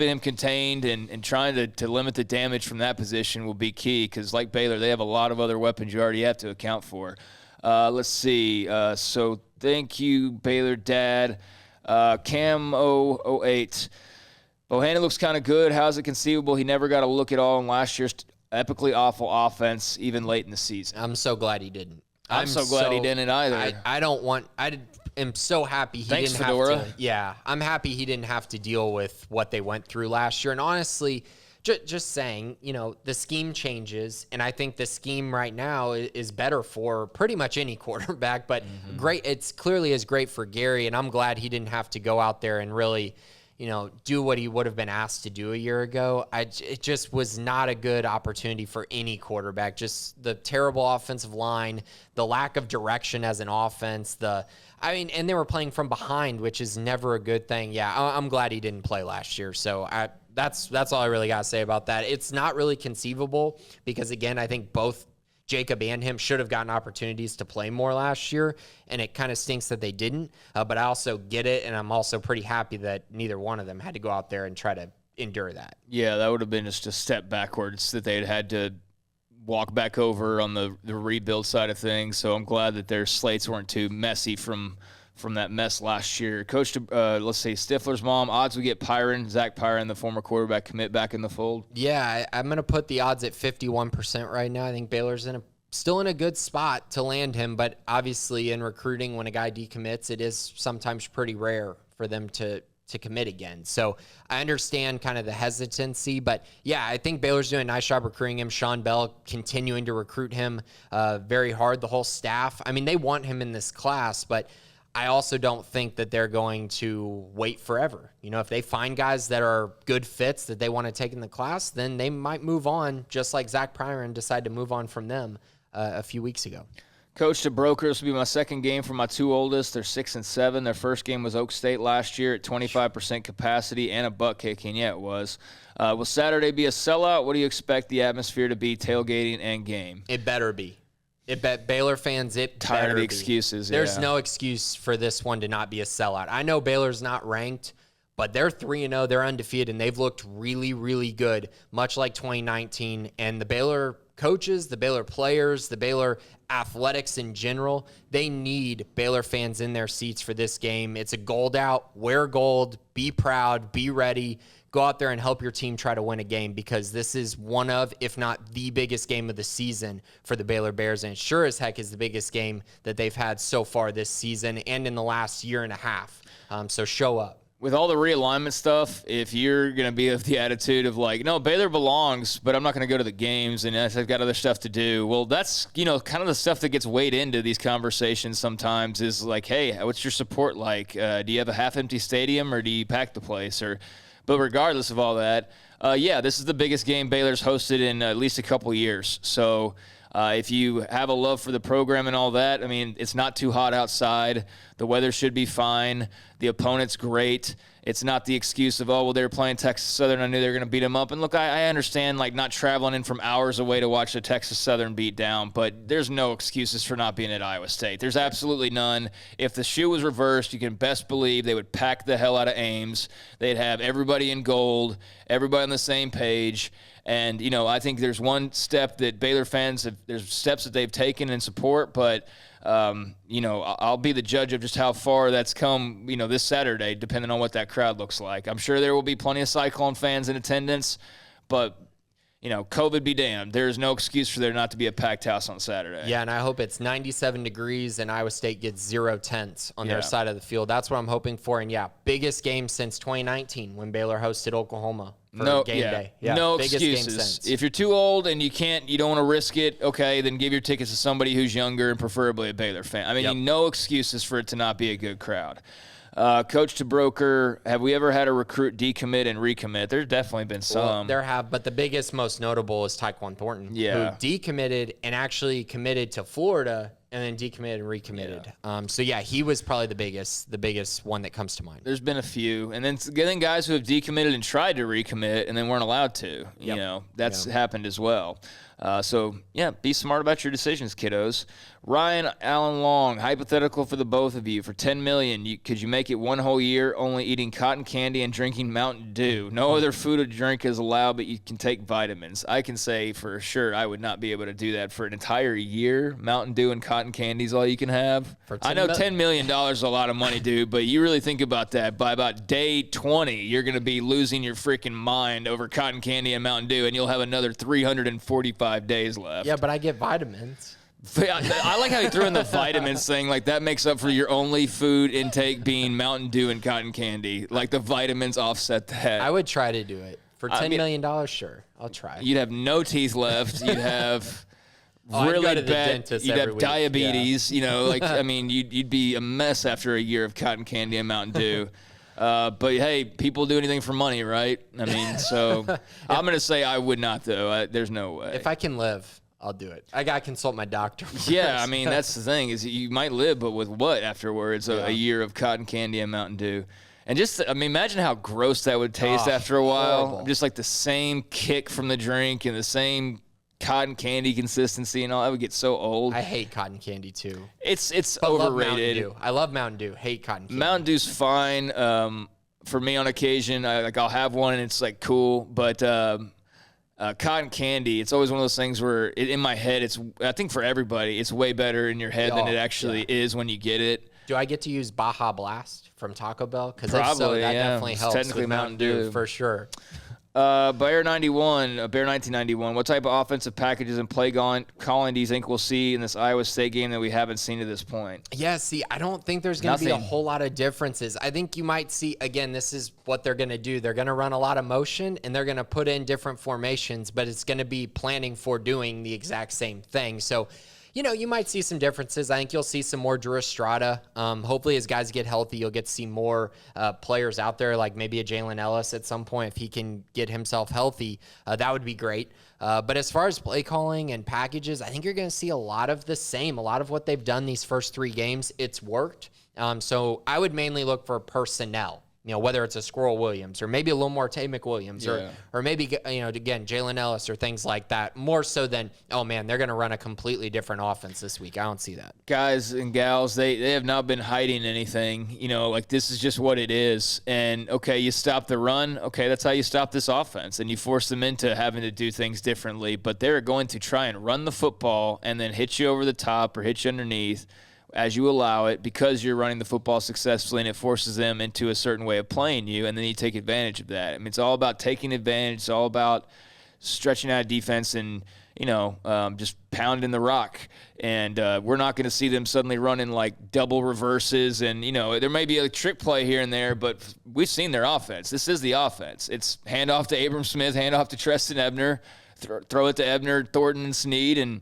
him contained and trying to limit the damage from that position will be key because, like Baylor, they have a lot of other weapons you already have to account for. Let's see. So thank you, Baylor Dad. Cam 008. Bohannon looks kind of good. How is it conceivable he never got a look at all in last year's epically awful offense, even late in the season? I'm so glad he didn't. I'm so glad he didn't either. I am so happy he didn't Fedora. have to. Yeah, I'm happy he didn't have to deal with what they went through last year. And honestly, just saying, the scheme changes, and I think the scheme right now is better for pretty much any quarterback. But great, it's clearly is great for Gary, and I'm glad he didn't have to go out there and really, do what he would have been asked to do a year ago. It just was not a good opportunity for any quarterback. Just the terrible offensive line, the lack of direction as an offense, and they were playing from behind, which is never a good thing. Yeah, I'm glad he didn't play last year. So that's all I really got to say about that. It's not really conceivable because, again, I think both Jacob and him should have gotten opportunities to play more last year, and it kind of stinks that they didn't. But I also get it, and I'm also pretty happy that neither one of them had to go out there and try to endure that. Yeah, that would have been just a step backwards that they had to walk back over on the rebuild side of things. So I'm glad that their slates weren't too messy from that mess last year. Coach, let's say Stifler's mom, odds we get Zach Pyron, the former quarterback, commit back in the fold? Yeah, I'm going to put the odds at 51% right now. I think Baylor's still in a good spot to land him, but obviously in recruiting, when a guy decommits, it is sometimes pretty rare for them to commit again. So I understand kind of the hesitancy, but yeah, I think Baylor's doing a nice job recruiting him. Sean Bell continuing to recruit him very hard, the whole staff. I mean, they want him in this class, but I also don't think that they're going to wait forever. If they find guys that are good fits that they want to take in the class, then they might move on, just like Zach Pyron decided to move on from them a few weeks ago. Coach, the Brokers will be my second game for my two oldest. They're 6 and 7. Their first game was Oak State last year at 25% capacity and a butt kicking. Yeah, it was. Will Saturday be a sellout? What do you expect the atmosphere to be, tailgating and game? It better be. Baylor fans, tired of the excuses. There's no excuse for this one to not be a sellout. I know Baylor's not ranked, but they're 3-0. They're undefeated, and they've looked really, really good, much like 2019. And the Baylor coaches, the Baylor players, the Baylor athletics in general, they need Baylor fans in their seats for this game. It's a gold out. Wear gold. Be proud. Be ready. Go out there and help your team try to win a game because this is one of, if not the biggest game of the season for the Baylor Bears, and it sure as heck is the biggest game that they've had so far this season and in the last year and a half. So show up. With all the realignment stuff, if you're going to be of the attitude of like, no, Baylor belongs, but I'm not going to go to the games and I've got other stuff to do. Well, that's, kind of the stuff that gets weighed into these conversations sometimes is like, hey, what's your support like? Do you have a half-empty stadium or do you pack the place? But regardless of all that, this is the biggest game Baylor's hosted in at least a couple years. So if you have a love for the program and all that, I mean, it's not too hot outside. The weather should be fine. The opponent's great. It's not the excuse of, they were playing Texas Southern. I knew they were going to beat them up. And look, I understand, like, not traveling in from hours away to watch the Texas Southern beat down, but there's no excuses for not being at Iowa State. There's absolutely none. If the shoe was reversed, you can best believe they would pack the hell out of Ames. They'd have everybody in gold, everybody on the same page. And, I think there's one step that Baylor fans there's steps that they've taken in support, but I'll be the judge of just how far that's come, this Saturday, depending on what that crowd looks like. I'm sure there will be plenty of Cyclone fans in attendance, but, COVID be damned. There's no excuse for there not to be a packed house on Saturday. Yeah, and I hope it's 97 degrees and Iowa State gets 0 tents on their side of the field. That's what I'm hoping for. And, biggest game since 2019 when Baylor hosted Oklahoma for game day. Yeah, no biggest excuses. Game since. If you're too old and you don't want to risk it, okay, then give your tickets to somebody who's younger and preferably a Baylor fan. I mean, no excuses for it to not be a good crowd. Coach to broker, have we ever had a recruit decommit and recommit? There's definitely been some. Well, there have, but the biggest, most notable is Tyquan Thornton, who decommitted and actually committed to Florida and then decommitted and recommitted. He was probably the biggest one that comes to mind. There's been a few. And then getting guys who have decommitted and tried to recommit and then weren't allowed to. That's happened as well. Be smart about your decisions, kiddos. Ryan Allen Long, hypothetical for the both of you. For $10 million, could you make it one whole year only eating cotton candy and drinking Mountain Dew? No other food or drink is allowed, but you can take vitamins. I can say for sure I would not be able to do that for an entire year. Mountain Dew and cotton candy is all you can have. I know $10 million is a lot of money, dude, but you really think about that. By about day 20, you're going to be losing your freaking mind over cotton candy and Mountain Dew, and you'll have another 345 days left. Yeah, but I get vitamins. I like how he threw in the vitamins thing. Like, that makes up for your only food intake being Mountain Dew and cotton candy. Like, the vitamins offset that. I would try to do it. For $10 million, sure. I'll try. You'd have no teeth left. You'd have really bad. You'd have diabetes. Yeah. You'd be a mess after a year of cotton candy and Mountain Dew. But hey, people do anything for money, right? I'm going to say I would not, though. There's no way. If I can live, I'll do it. I got to consult my doctor first. Yeah, that's the thing, is you might live, but with what afterwards? A year of cotton candy and Mountain Dew. And imagine how gross that would taste after a while. Horrible. Just like the same kick from the drink and the same cotton candy consistency and all. That would get so old. I hate cotton candy too. It's but overrated. I love Mountain Dew. Hate cotton candy. Mountain Dew's fine. For me on occasion, I'll have one and it's like cool, but cotton candy, it's always one of those things where in my head, I think for everybody, it's way better in your head than it actually is when you get it. Do I get to use Baja Blast from Taco Bell? Because probably, that definitely it's helps. Technically with Mountain Dew for sure. Bear 1991. What type of offensive packages and play calling do you think we'll see in this Iowa State game that we haven't seen to this point? Yeah, I don't think there's going to be a whole lot of differences. I think you might see, again, this is what they're going to do. They're going to run a lot of motion, and they're going to put in different formations, but it's going to be planning for doing the exact same thing. So, you might see some differences. I think you'll see some more Drew Estrada. Hopefully, as guys get healthy, you'll get to see more players out there, like maybe a Jalen Ellis at some point if he can get himself healthy. That would be great. But as far as play calling and packages, I think you're going to see a lot of the same. A lot of what they've done these first 3 games, it's worked. So I would mainly look for personnel. Whether it's a Squirrel Williams or maybe a little more Tay McWilliams or maybe, again, Jalen Ellis or things like that, more so than, oh, man, they're going to run a completely different offense this week. I don't see that. Guys and gals, they have not been hiding anything. This is just what it is. And, okay, you stop the run. Okay, that's how you stop this offense. And you force them into having to do things differently. But they're going to try and run the football and then hit you over the top or hit you underneath as you allow it, because you're running the football successfully, and it forces them into a certain way of playing you, and then you take advantage of that. It's all about taking advantage. It's all about stretching out defense and, just pounding the rock. And we're not going to see them suddenly running like double reverses. And, there may be a trick play here and there, but we've seen their offense. This is the offense. It's handoff to Abram Smith, handoff to Treston Ebner, throw it to Ebner, Thornton, and Snead, and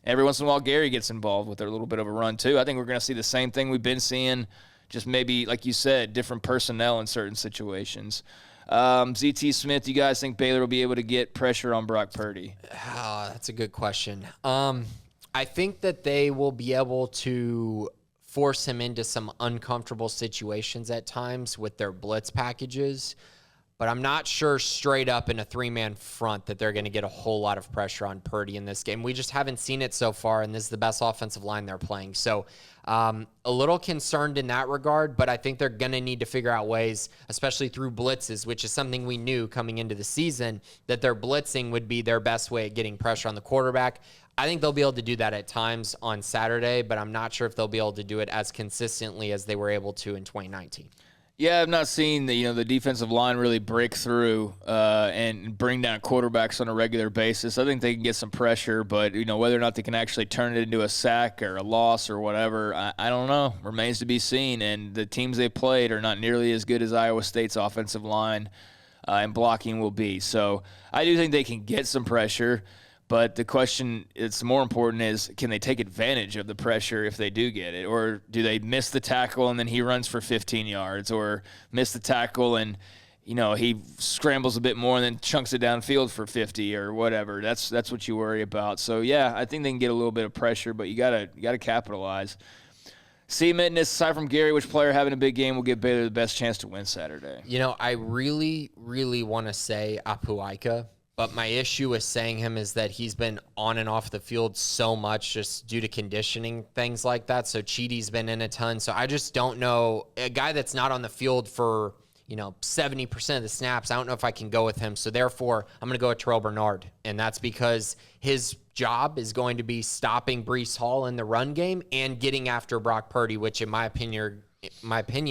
every once in a while, Gary gets involved with a little bit of a run, too. I think we're going to see the same thing we've been seeing, just maybe, like you said, different personnel in certain situations. ZT Smith, do you guys think Baylor will be able to get pressure on Brock Purdy? Oh, that's a good question. I think that they will be able to force him into some uncomfortable situations at times with their blitz packages. But I'm not sure straight up in a 3-man front that they're going to get a whole lot of pressure on Purdy in this game. We just haven't seen it so far, and this is the best offensive line they're playing. So a little concerned in that regard, but I think they're going to need to figure out ways, especially through blitzes, which is something we knew coming into the season, that their blitzing would be their best way at getting pressure on the quarterback. I think they'll be able to do that at times on Saturday, but I'm not sure if they'll be able to do it as consistently as they were able to in 2019. Yeah, I've not seen the defensive line really break through and bring down quarterbacks on a regular basis. I think they can get some pressure, but whether or not they can actually turn it into a sack or a loss or whatever, I don't know. Remains to be seen. And the teams they played are not nearly as good as Iowa State's offensive line and blocking will be. So I do think they can get some pressure. But the question that's more important is, can they take advantage of the pressure if they do get it? Or do they miss the tackle and then he runs for 15 yards? Or miss the tackle and, he scrambles a bit more and then chunks it downfield for 50 or whatever? That's what you worry about. So, yeah, I think they can get a little bit of pressure, but you gotta capitalize. Mitness, aside from Gary, which player having a big game will give Baylor the best chance to win Saturday? I really, really want to say Apuaika. But my issue with saying him is that he's been on and off the field so much just due to conditioning, things like that. So Chidi's been in a ton. So I just don't know. A guy that's not on the field for, 70% of the snaps, I don't know if I can go with him. So therefore, I'm going to go with Terrell Bernard. And that's because his job is going to be stopping Breece Hall in the run game and getting after Brock Purdy, which in my opinion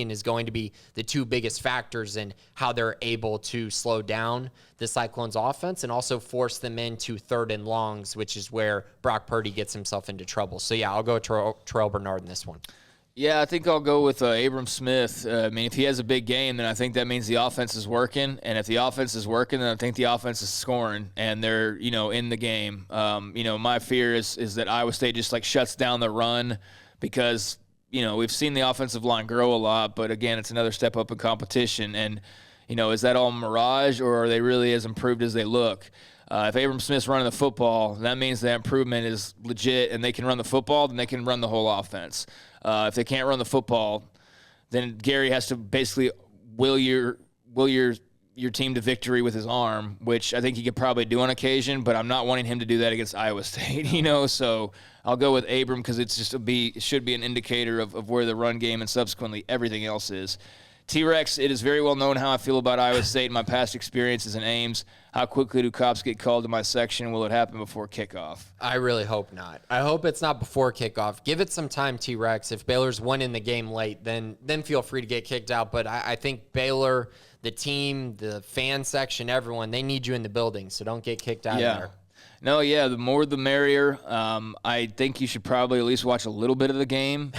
is going to be the two biggest factors in how they're able to slow down the Cyclones offense and also force them into 3rd and longs, which is where Brock Purdy gets himself into trouble. So yeah, I'll go Terrell Bernard in this one. Yeah, I think I'll go with Abram Smith. If he has a big game, then I think that means the offense is working. And if the offense is working, then I think the offense is scoring and they're, in the game. My fear is that Iowa State just shuts down the run because we've seen the offensive line grow a lot, but again, it's another step up in competition. And, is that all mirage or are they really as improved as they look? If Abram Smith's running the football, that means that improvement is legit and they can run the football, then they can run the whole offense. If they can't run the football, then Gary has to basically will your team to victory with his arm, which I think he could probably do on occasion, but I'm not wanting him to do that against Iowa State, so I'll go with Abram because it should be an indicator of where the run game and subsequently everything else is. T-Rex, it is very well known how I feel about Iowa State and my past experiences in Ames. How quickly do cops get called to my section? Will it happen before kickoff? I really hope not. I hope it's not before kickoff. Give it some time, T-Rex. If Baylor's winning the game late, then feel free to get kicked out. But I think Baylor, the team, the fan section, everyone, they need you in the building, so don't get kicked out of there. No, yeah, the more the merrier. I think you should probably at least watch a little bit of the game.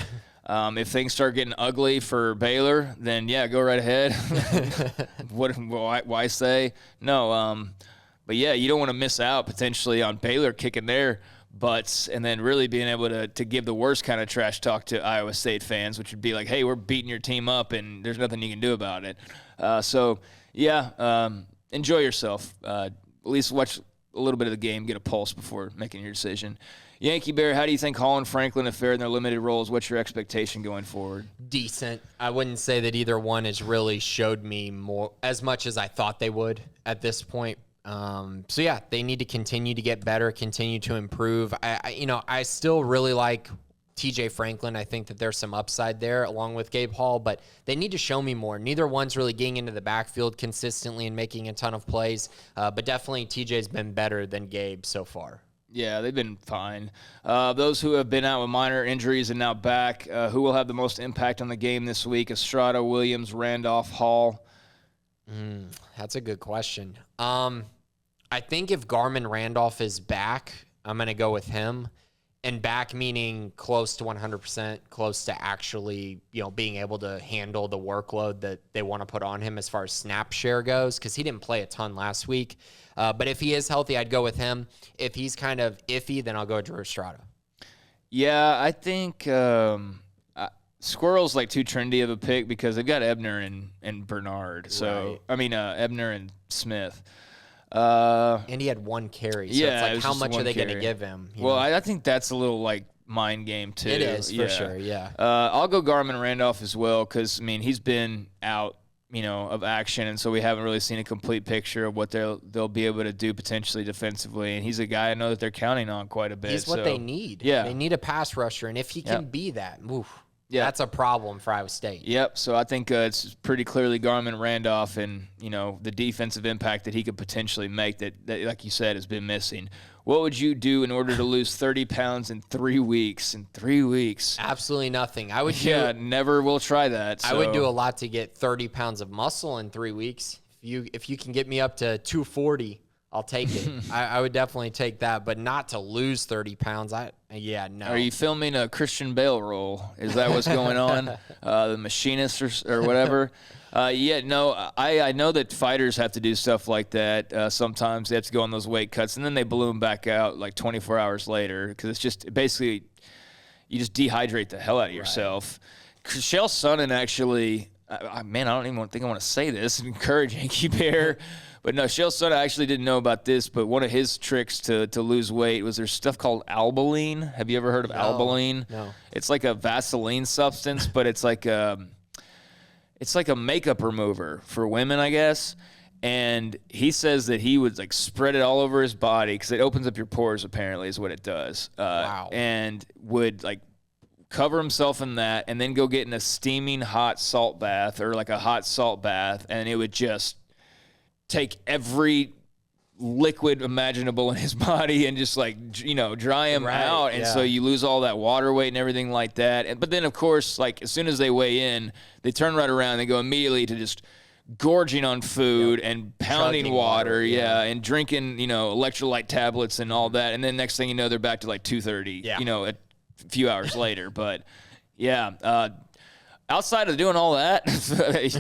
If things start getting ugly for Baylor, then yeah, go right ahead. Why say no? But yeah, you don't want to miss out potentially on Baylor kicking their butts and then really being able to give the worst kind of trash talk to Iowa State fans, which would be like, hey, we're beating your team up and there's nothing you can do about it. Enjoy yourself. At least watch a little bit of the game, get a pulse before making your decision. Yankee Bear, how do you think Hall and Franklin have fared in their limited roles? What's your expectation going forward? Decent. I wouldn't say that either one has really showed me more as much as I thought they would at this point. They need to continue to get better, continue to improve. I still really like TJ Franklin. I think that there's some upside there along with Gabe Hall, but they need to show me more. Neither one's really getting into the backfield consistently and making a ton of plays, but definitely TJ's been better than Gabe so far. Yeah, they've been fine. Those who have been out with minor injuries and now back, who will have the most impact on the game this week? Estrada, Williams, Randolph, Hall? That's a good question. I think if Garmin Randolph is back, I'm going to go with him. And back meaning close to 100%, close to actually, being able to handle the workload that they want to put on him as far as snap share goes, because he didn't play a ton last week. But if he is healthy, I'd go with him. If he's kind of iffy, then I'll go Drew Estrada. Yeah, I think Squirrel's too trendy of a pick because they've got Ebner and Bernard. So right. Ebner and Smith. And he had one carry. So it's how much are they going to give him? I think that's a little mind game too. It is for sure. Yeah. I'll go Garmin Randolph as well because he's been out of action, and so we haven't really seen a complete picture of what they'll be able to do potentially defensively. And he's a guy I know that they're counting on quite a bit. He's what they need. Yeah. They need a pass rusher, and if he can be that, oof. That's a problem for Iowa State. Yep. So I think it's pretty clearly Garmin Randolph and, the defensive impact that he could potentially make that, like you said, has been missing. What would you do in order to lose 30 pounds in 3 weeks? In 3 weeks? Absolutely nothing. I would never will try that. So. I would do a lot to get 30 pounds of muscle in 3 weeks. If you can get me up to 240, I'll take it. I would definitely take that, but not to lose 30 pounds. No. Are you filming a Christian Bale role? Is that what's going on? The machinist or whatever? I know that fighters have to do stuff like that. Sometimes they have to go on those weight cuts, and then they balloon back out like 24 hours later because it's just basically you just dehydrate the hell out of yourself. Chael Sonnen actually, I don't even think I want to say this and encourage Yankee Bear. But no, Chael Sonnen, I actually didn't know about this, but one of his tricks to lose weight was there's stuff called albaline. Have you ever heard of albaline? No. It's like a Vaseline substance, but it's like a makeup remover for women, I guess. And he says that he would like spread it all over his body because it opens up your pores, apparently, is what it does. Wow. And would like cover himself in that and then go get in a steaming hot salt bath or like a hot salt bath, and it would just take every liquid imaginable in his body and just like, dry him out. And so you lose all that water weight and everything like that. But then, of course, like as soon as they weigh in, they turn right around and they go immediately to just gorging on food and pounding water, and drinking, electrolyte tablets and all that. And then next thing you know, they're back to like 230, a few hours later. But outside of doing all that,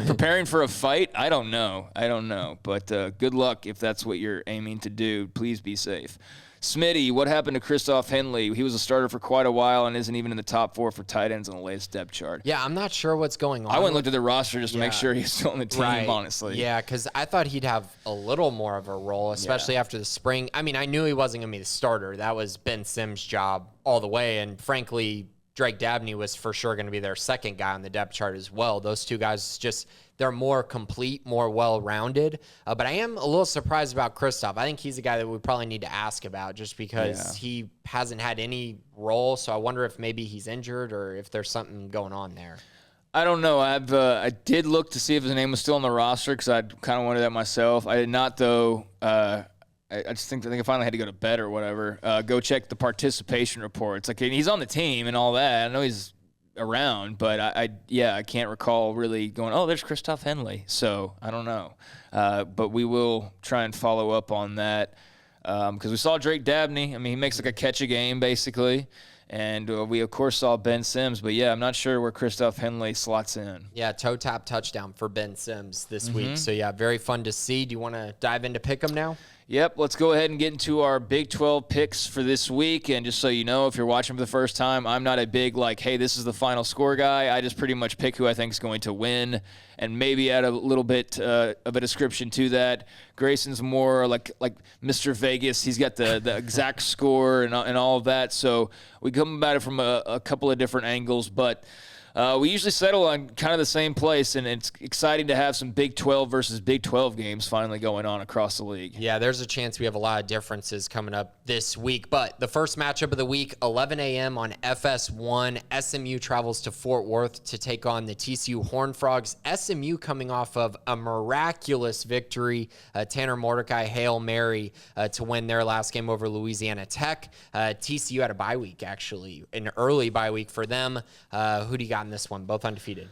preparing for a fight, I don't know. But good luck if that's what you're aiming to do. Please be safe. Smitty, what happened to Christoph Henley? He was a starter for quite a while and isn't even in the top 4 for tight ends on the latest depth chart. Yeah, I'm not sure what's going on. I went and looked at the roster just to make sure he's still on the team, honestly. Yeah, because I thought he'd have a little more of a role, especially after the spring. I mean, I knew he wasn't going to be the starter. That was Ben Sims' job all the way, and frankly, Drake Dabney was for sure going to be their second guy on the depth chart as well. Those two guys they're more complete, more well-rounded. But I am a little surprised about Christoph. I think he's a guy that we probably need to ask about just because he hasn't had any role. So I wonder if maybe he's injured or if there's something going on there. I don't know. I did look to see if his name was still on the roster because I kind of wanted that myself. I did not, though. I think I finally had to go to bed or whatever. Go check the participation reports. Like he's on the team and all that. I know he's around, but I can't recall really going, oh, there's Christoph Henley. So I don't know. But we will try and follow up on that because we saw Drake Dabney. I mean, he makes like a catch a game basically. And we, of course, saw Ben Sims. But, I'm not sure where Christoph Henley slots in. Yeah, toe-tap touchdown for Ben Sims this week. So, very fun to see. Do you want to dive into Pick'em now? Yep, let's go ahead and get into our Big 12 picks for this week. And just so you know, if you're watching for the first time, I'm not a big, hey, this is the final score guy. I just pretty much pick who I think is going to win and maybe add a little bit of a description to that. Grayson's more like Mr. Vegas. He's got the exact score and all of that. So we come about it from a couple of different angles, but we usually settle on kind of the same place, and it's exciting to have some Big 12 versus Big 12 games finally going on across the league. Yeah, there's a chance we have a lot of differences coming up this week. But the first matchup of the week, 11 a.m. on FS1, SMU travels to Fort Worth to take on the TCU Horned Frogs. SMU coming off of a miraculous victory, Tanner Mordecai, Hail Mary, to win their last game over Louisiana Tech. TCU had a bye week, actually, an early bye week for them. Who do you got in this one? Both undefeated.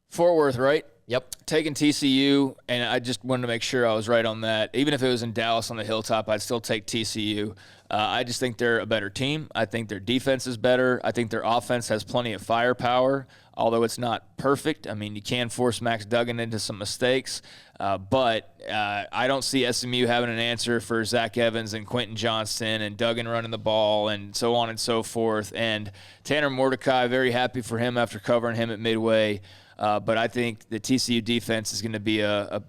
Fort Worth, right? Yep. Taking TCU, and I just wanted to make sure I was right on that. Even if it was in Dallas on the Hilltop, I'd still take TCU. I just think they're a better team. I think their defense is better. I think their offense has plenty of firepower, although it's not perfect. I mean, you can force Max Duggan into some mistakes, but I don't see SMU having an answer for Zach Evans and Quentin Johnston and Duggan running the ball and so on and so forth. And Tanner Mordecai, very happy for him after covering him at Midway. But I think the TCU defense is going to be a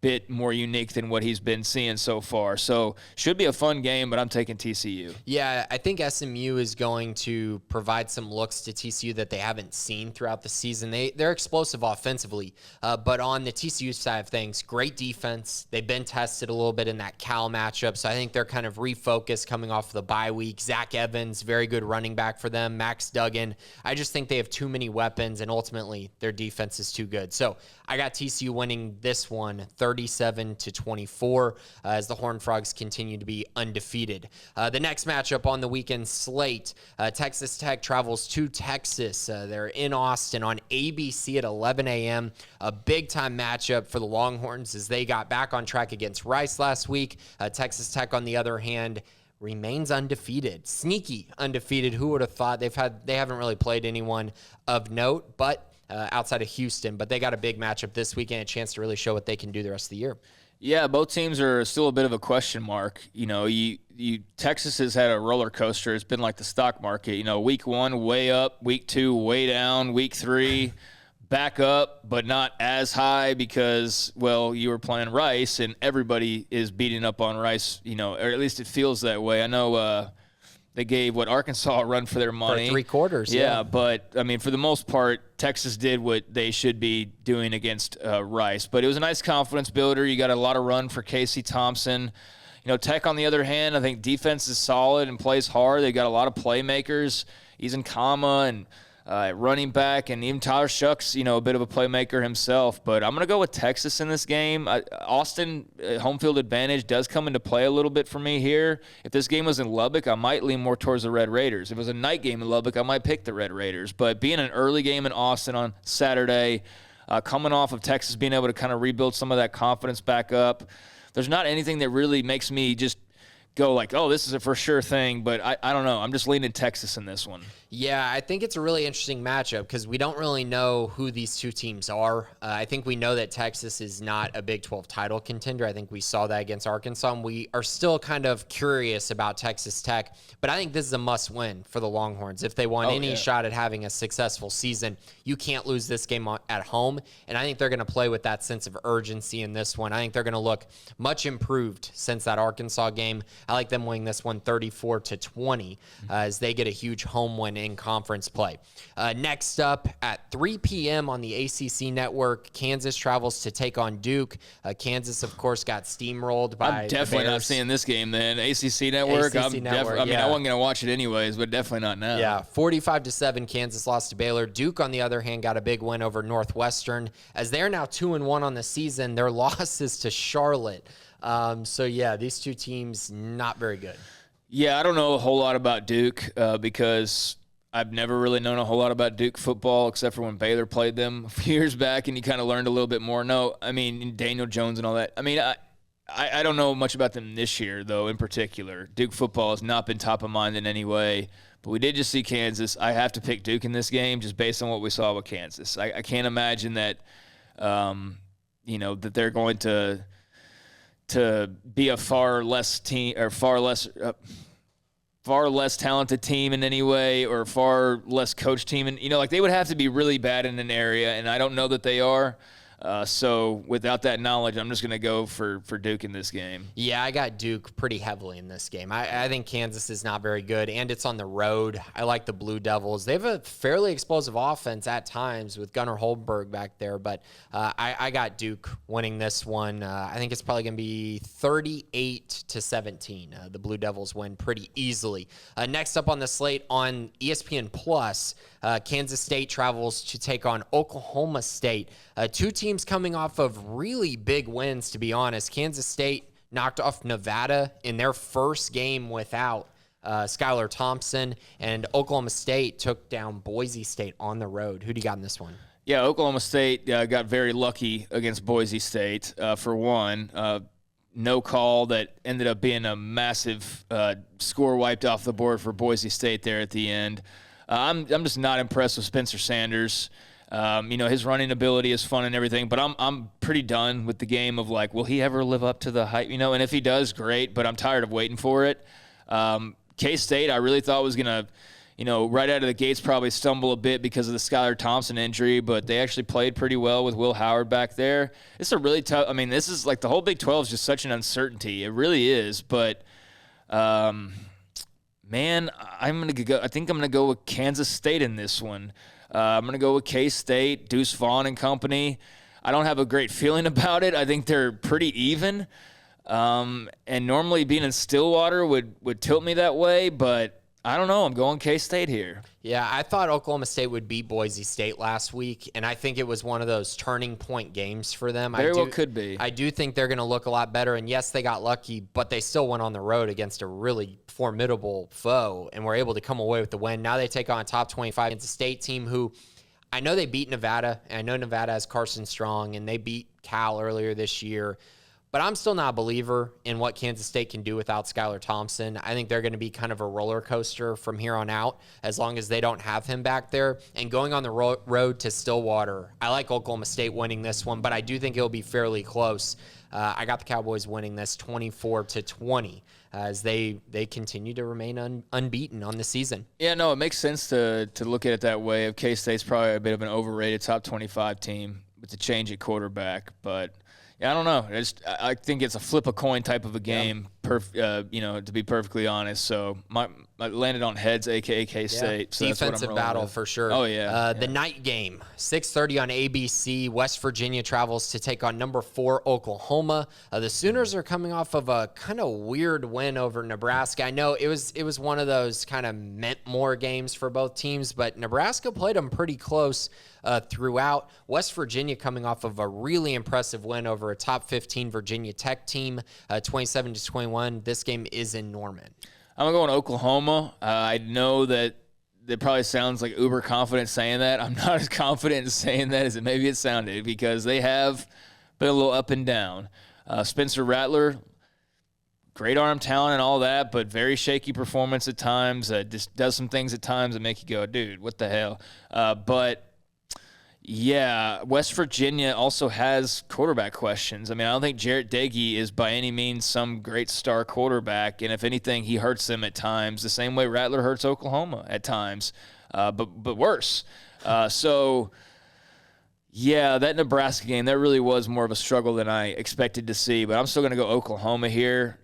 bit more unique than what he's been seeing so far. So should be a fun game, but I'm taking TCU. Yeah, I think SMU is going to provide some looks to TCU that they haven't seen throughout the season. They're explosive offensively, but on the TCU side of things, great defense. They've been tested a little bit in that Cal matchup, so I think they're kind of refocused coming off the bye week. Zach Evans, very good running back for them. Max Duggan. I just think they have too many weapons, and ultimately their defense is too good. So I got TCU winning this one 37-24 as the Horned Frogs continue to be undefeated. The next matchup on the weekend slate, Texas Tech travels to Texas. They're in Austin on ABC at 11 a.m. A big-time matchup for the Longhorns as they got back on track against Rice last week. Texas Tech, on the other hand, remains undefeated. Sneaky undefeated. Who would have thought? They haven't really played anyone of note, but outside of Houston, but they got a big matchup this weekend, a chance to really show what they can do the rest of the year. Yeah, both teams are still a bit of a question mark. Texas has had a roller coaster. It's been like the stock market. Week 1, way up. Week 2, way down. Week 3, back up, but not as high because, well, you were playing Rice, and everybody is beating up on Rice, or at least it feels that way. I know they gave Arkansas a run for their money. For 3 quarters. Yeah, but, for the most part, Texas did what they should be doing against Rice. But it was a nice confidence builder. You got a lot of run for Casey Thompson. Tech, on the other hand, I think defense is solid and plays hard. They got a lot of playmakers. Izan Kama and running back, and even Tyler Shucks, a bit of a playmaker himself. But I'm going to go with Texas in this game. Austin, home field advantage does come into play a little bit for me here. If this game was in Lubbock, I might lean more towards the Red Raiders. If it was a night game in Lubbock, I might pick the Red Raiders. But being an early game in Austin on Saturday, coming off of Texas being able to kind of rebuild some of that confidence back up, there's not anything that really makes me just go like, oh, this is a for sure thing, but I don't know. I'm just leaning Texas in this one. Yeah, I think it's a really interesting matchup because we don't really know who these two teams are. I think we know that Texas is not a Big 12 title contender. I think we saw that against Arkansas, and we are still kind of curious about Texas Tech. But I think this is a must-win for the Longhorns. If they want any shot at having a successful season, you can't lose this game at home, and I think they're going to play with that sense of urgency in this one. I think they're going to look much improved since that Arkansas game. I like them winning this one 34-20 as they get a huge home win in conference play. Next up at 3 p.m. on the ACC network, Kansas travels to take on Duke. Kansas, of course, got steamrolled by I'm definitely not seeing this game then. ACC network? I wasn't going to watch it anyways, but definitely not now. Yeah, 45-7, Kansas lost to Baylor. Duke, on the other hand, got a big win over Northwestern. As they're now 2-1 on the season, their loss is to Charlotte. These two teams, not very good. Yeah, I don't know a whole lot about Duke because I've never really known a whole lot about Duke football except for when Baylor played them a few years back and you kind of learned a little bit more. No, Daniel Jones and all that. I don't know much about them this year, though, in particular. Duke football has not been top of mind in any way, but we did just see Kansas. I have to pick Duke in this game just based on what we saw with Kansas. I can't imagine that, that they're going to be a far less talented team in any way or far less coached team. And, they would have to be really bad in an area, and I don't know that they are. So without that knowledge, I'm just going to go for Duke in this game. Yeah, I got Duke pretty heavily in this game. I think Kansas is not very good, and it's on the road. I like the Blue Devils. They have a fairly explosive offense at times with Gunnar Holmberg back there, but I got Duke winning this one. I think it's probably going to be 38-17. The Blue Devils win pretty easily. Next up on the slate on ESPN Plus, Kansas State travels to take on Oklahoma State. Two teams coming off of really big wins, to be honest. Kansas State knocked off Nevada in their first game without Skylar Thompson, and Oklahoma State took down Boise State on the road. Who do you got in this one? Yeah, Oklahoma State got very lucky against Boise State, for one. No call that ended up being a massive score wiped off the board for Boise State there at the end. I'm just not impressed with Spencer Sanders. His running ability is fun and everything, but I'm pretty done with the game of will he ever live up to the hype? And if he does, great, but I'm tired of waiting for it. K-State, I really thought was going to, right out of the gates probably stumble a bit because of the Skylar Thompson injury, but they actually played pretty well with Will Howard back there. It's a really tough – I mean, this is like the whole Big 12 is just such an uncertainty. It really is. But, man, I think I'm going to go with Kansas State in this one. I'm going to go with K-State, Deuce Vaughn and company. I don't have a great feeling about it. I think they're pretty even. And normally being in Stillwater would tilt me that way, but – I don't know. I'm going K-State here. Yeah, I thought Oklahoma State would beat Boise State last week, and I think it was one of those turning point games for them. Very well could be. I do think they're going to look a lot better, and yes, they got lucky, but they still went on the road against a really formidable foe and were able to come away with the win. Now they take on a top 25 Kansas State team who I know they beat Nevada, and I know Nevada has Carson Strong, and they beat Cal earlier this year. But I'm still not a believer in what Kansas State can do without Skylar Thompson. I think they're going to be kind of a roller coaster from here on out as long as they don't have him back there. And going on the road to Stillwater, I like Oklahoma State winning this one, but I do think it'll be fairly close. I got the Cowboys winning this 24-20 as they continue to remain unbeaten on the season. Yeah, no, it makes sense to look at it that way. K-State's probably a bit of an overrated top 25 team with the change at quarterback, but – yeah, I don't know. I think it's a flip a coin type of a game, to be perfectly honest. So I landed on heads, a.k.a. K-State. Yeah. So defensive battle with. For sure. Oh, yeah. The night game, 6:30 on ABC. West Virginia travels to take on number 4 Oklahoma. The Sooners are coming off of a kind of weird win over Nebraska. I know it was one of those kind of meant more games for both teams, but Nebraska played them pretty close throughout. West Virginia coming off of a really impressive win over a top 15 Virginia Tech team, 27-21. This game is in Norman. I'm going Oklahoma. I know that it probably sounds like uber confident saying that. I'm not as confident in saying that as maybe it sounded because they have been a little up and down. Spencer Rattler, great arm talent and all that, but very shaky performance at times. Just does some things at times that make you go, dude, what the hell? But yeah, West Virginia also has quarterback questions. I mean, I don't think Jarrett Dagey is by any means some great star quarterback, and if anything, he hurts them at times the same way Rattler hurts Oklahoma at times, but worse. So, yeah, that Nebraska game, that really was more of a struggle than I expected to see, but I'm still going to go Oklahoma here.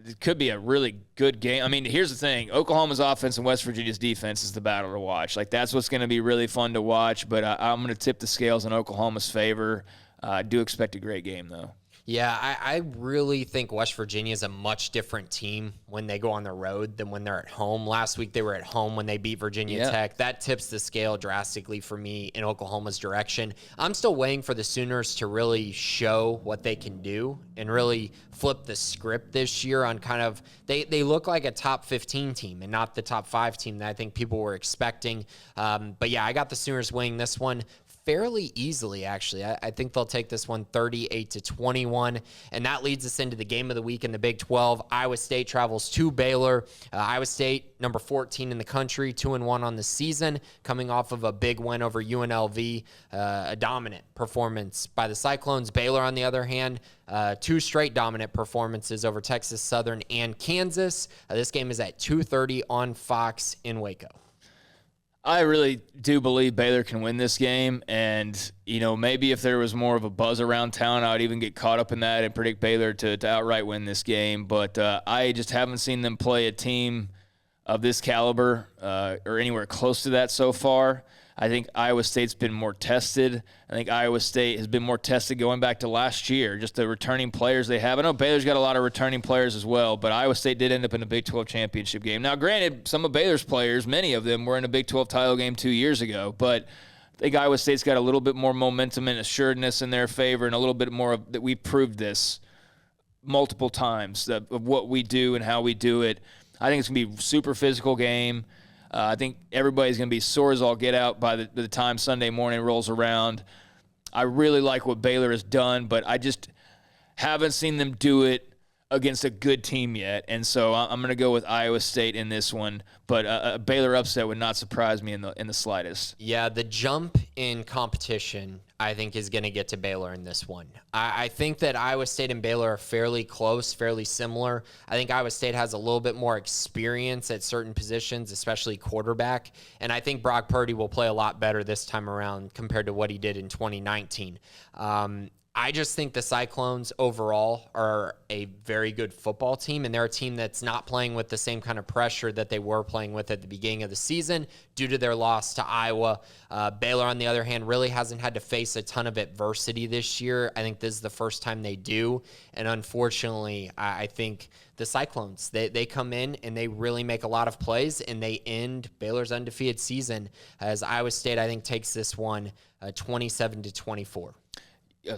It could be a really good game. I mean, here's the thing. Oklahoma's offense and West Virginia's defense is the battle to watch. Like, that's what's going to be really fun to watch, but I'm going to tip the scales in Oklahoma's favor. I do expect a great game, though. Yeah, I really think West Virginia is a much different team when they go on the road than when they're at home. Last week they were at home when they beat Virginia Tech. That tips the scale drastically for me in Oklahoma's direction. I'm still waiting for the Sooners to really show what they can do and really flip the script this year on kind of they look like a top 15 team and not the top 5 team that I think people were expecting. But yeah, I got the Sooners winning this one fairly easily, actually. I think they'll take this one 38-21, and that leads us into the game of the week in the Big 12. Iowa State travels to Baylor. Iowa State, number 14 in the country, 2-1 on the season, coming off of a big win over UNLV, a dominant performance by the Cyclones. Baylor, on the other hand, 2 straight dominant performances over Texas Southern and Kansas. This game is at 2:30 on Fox in Waco. I really do believe Baylor can win this game, and, maybe if there was more of a buzz around town, I would even get caught up in that and predict Baylor to outright win this game, but I just haven't seen them play a team of this caliber or anywhere close to that so far. I think Iowa State's been more tested. I think Iowa State has been more tested going back to last year, just the returning players they have. I know Baylor's got a lot of returning players as well, but Iowa State did end up in a Big 12 championship game. Now, granted, some of Baylor's players, many of them, were in a Big 12 title game 2 years ago, but I think Iowa State's got a little bit more momentum and assuredness in their favor and a little bit more of that. We proved this multiple times, of what we do and how we do it. I think it's going to be a super physical game. I think everybody's going to be sore as all get out by the time Sunday morning rolls around. I really like what Baylor has done, but I just haven't seen them do it against a good team yet, and so I'm going to go with Iowa State in this one. But a Baylor upset would not surprise me in the slightest. Yeah, the jump in competition, I think, is going to get to Baylor in this one. I think that Iowa State and Baylor are fairly close, fairly similar. I think Iowa State has a little bit more experience at certain positions, especially quarterback, and I think Brock Purdy will play a lot better this time around compared to what he did in 2019. I just think the Cyclones overall are a very good football team, and they're a team that's not playing with the same kind of pressure that they were playing with at the beginning of the season due to their loss to Iowa. Baylor, on the other hand, really hasn't had to face a ton of adversity this year. I think this is the first time they do, and unfortunately, I think the Cyclones, they come in and they really make a lot of plays, and they end Baylor's undefeated season as Iowa State, I think, takes this one 27-24.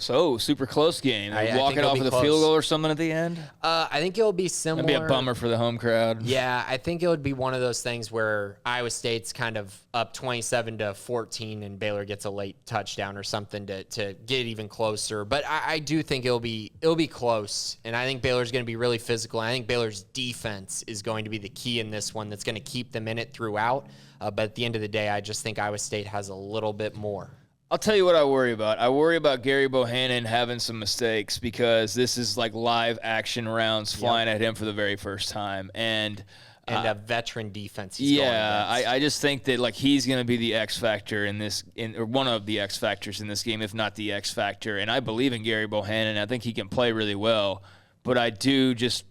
So, super close game. Walk it off with a field goal or something at the end? I think it'll be similar. That'd be a bummer for the home crowd. Yeah, I think it would be one of those things where Iowa State's kind of up 27-14 and Baylor gets a late touchdown or something to get even closer. But I do think it'll be close, and I think Baylor's going to be really physical. I think Baylor's defense is going to be the key in this one that's going to keep them in it throughout. But at the end of the day, I just think Iowa State has a little bit more. I'll tell you what I worry about. I worry about Gary Bohannon having some mistakes because this is like live action rounds flying at him for the very first time. And a veteran defense he's going against. I just think that like he's going to be the X factor or one of the X factors in this game, if not the X factor. And I believe in Gary Bohannon. I think he can play really well. But I do just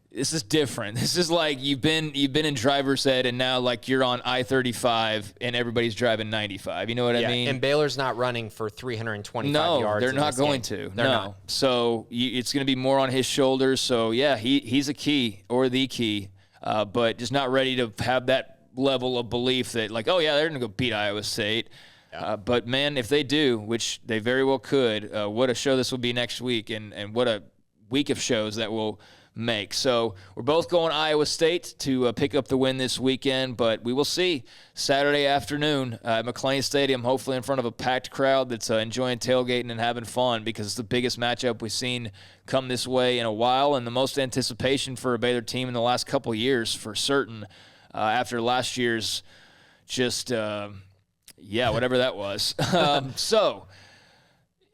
this is different. This is like you've been in driver's ed and now like you're on I-35 and everybody's driving 95. You know what I mean? And Baylor's not running for 325 yards. No, they're not going to. They're not. So it's going to be more on his shoulders. So yeah, he's a key or the key, but just not ready to have that level of belief that like, oh yeah, they're going to go beat Iowa State. Yeah. But man, if they do, which they very well could, what a show this will be next week, and what a week of shows that will make. So we're both going Iowa State to pick up the win this weekend, but we will see Saturday afternoon at McLean Stadium, hopefully in front of a packed crowd that's enjoying tailgating and having fun, because it's the biggest matchup we've seen come this way in a while and the most anticipation for a Baylor team in the last couple of years for certain, after last year's just, whatever that was. So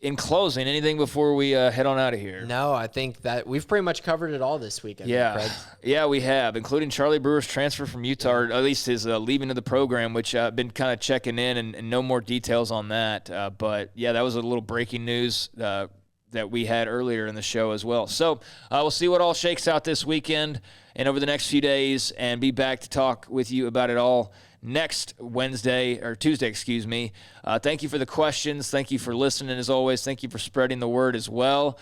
in closing, anything before we head on out of here? No, I think that we've pretty much covered it all this week. Yeah, we have, including Charlie Brewer's transfer from Utah, or at least his leaving of the program, which I've been kind of checking in and no more details on that. But, yeah, that was a little breaking news that we had earlier in the show as well. So we'll see what all shakes out this weekend and over the next few days, and be back to talk with you about it all next Tuesday. Thank you for the questions. Thank you for listening as always. Thank you for spreading the word as well.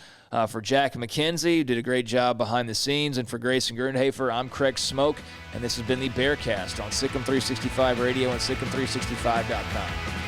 For Jack McKenzie, who did a great job behind the scenes, and for Grayson Gernhafer, I'm Craig Smoke, and this has been the Bearcast on Sikkim 365 Radio and Sikkim365.com.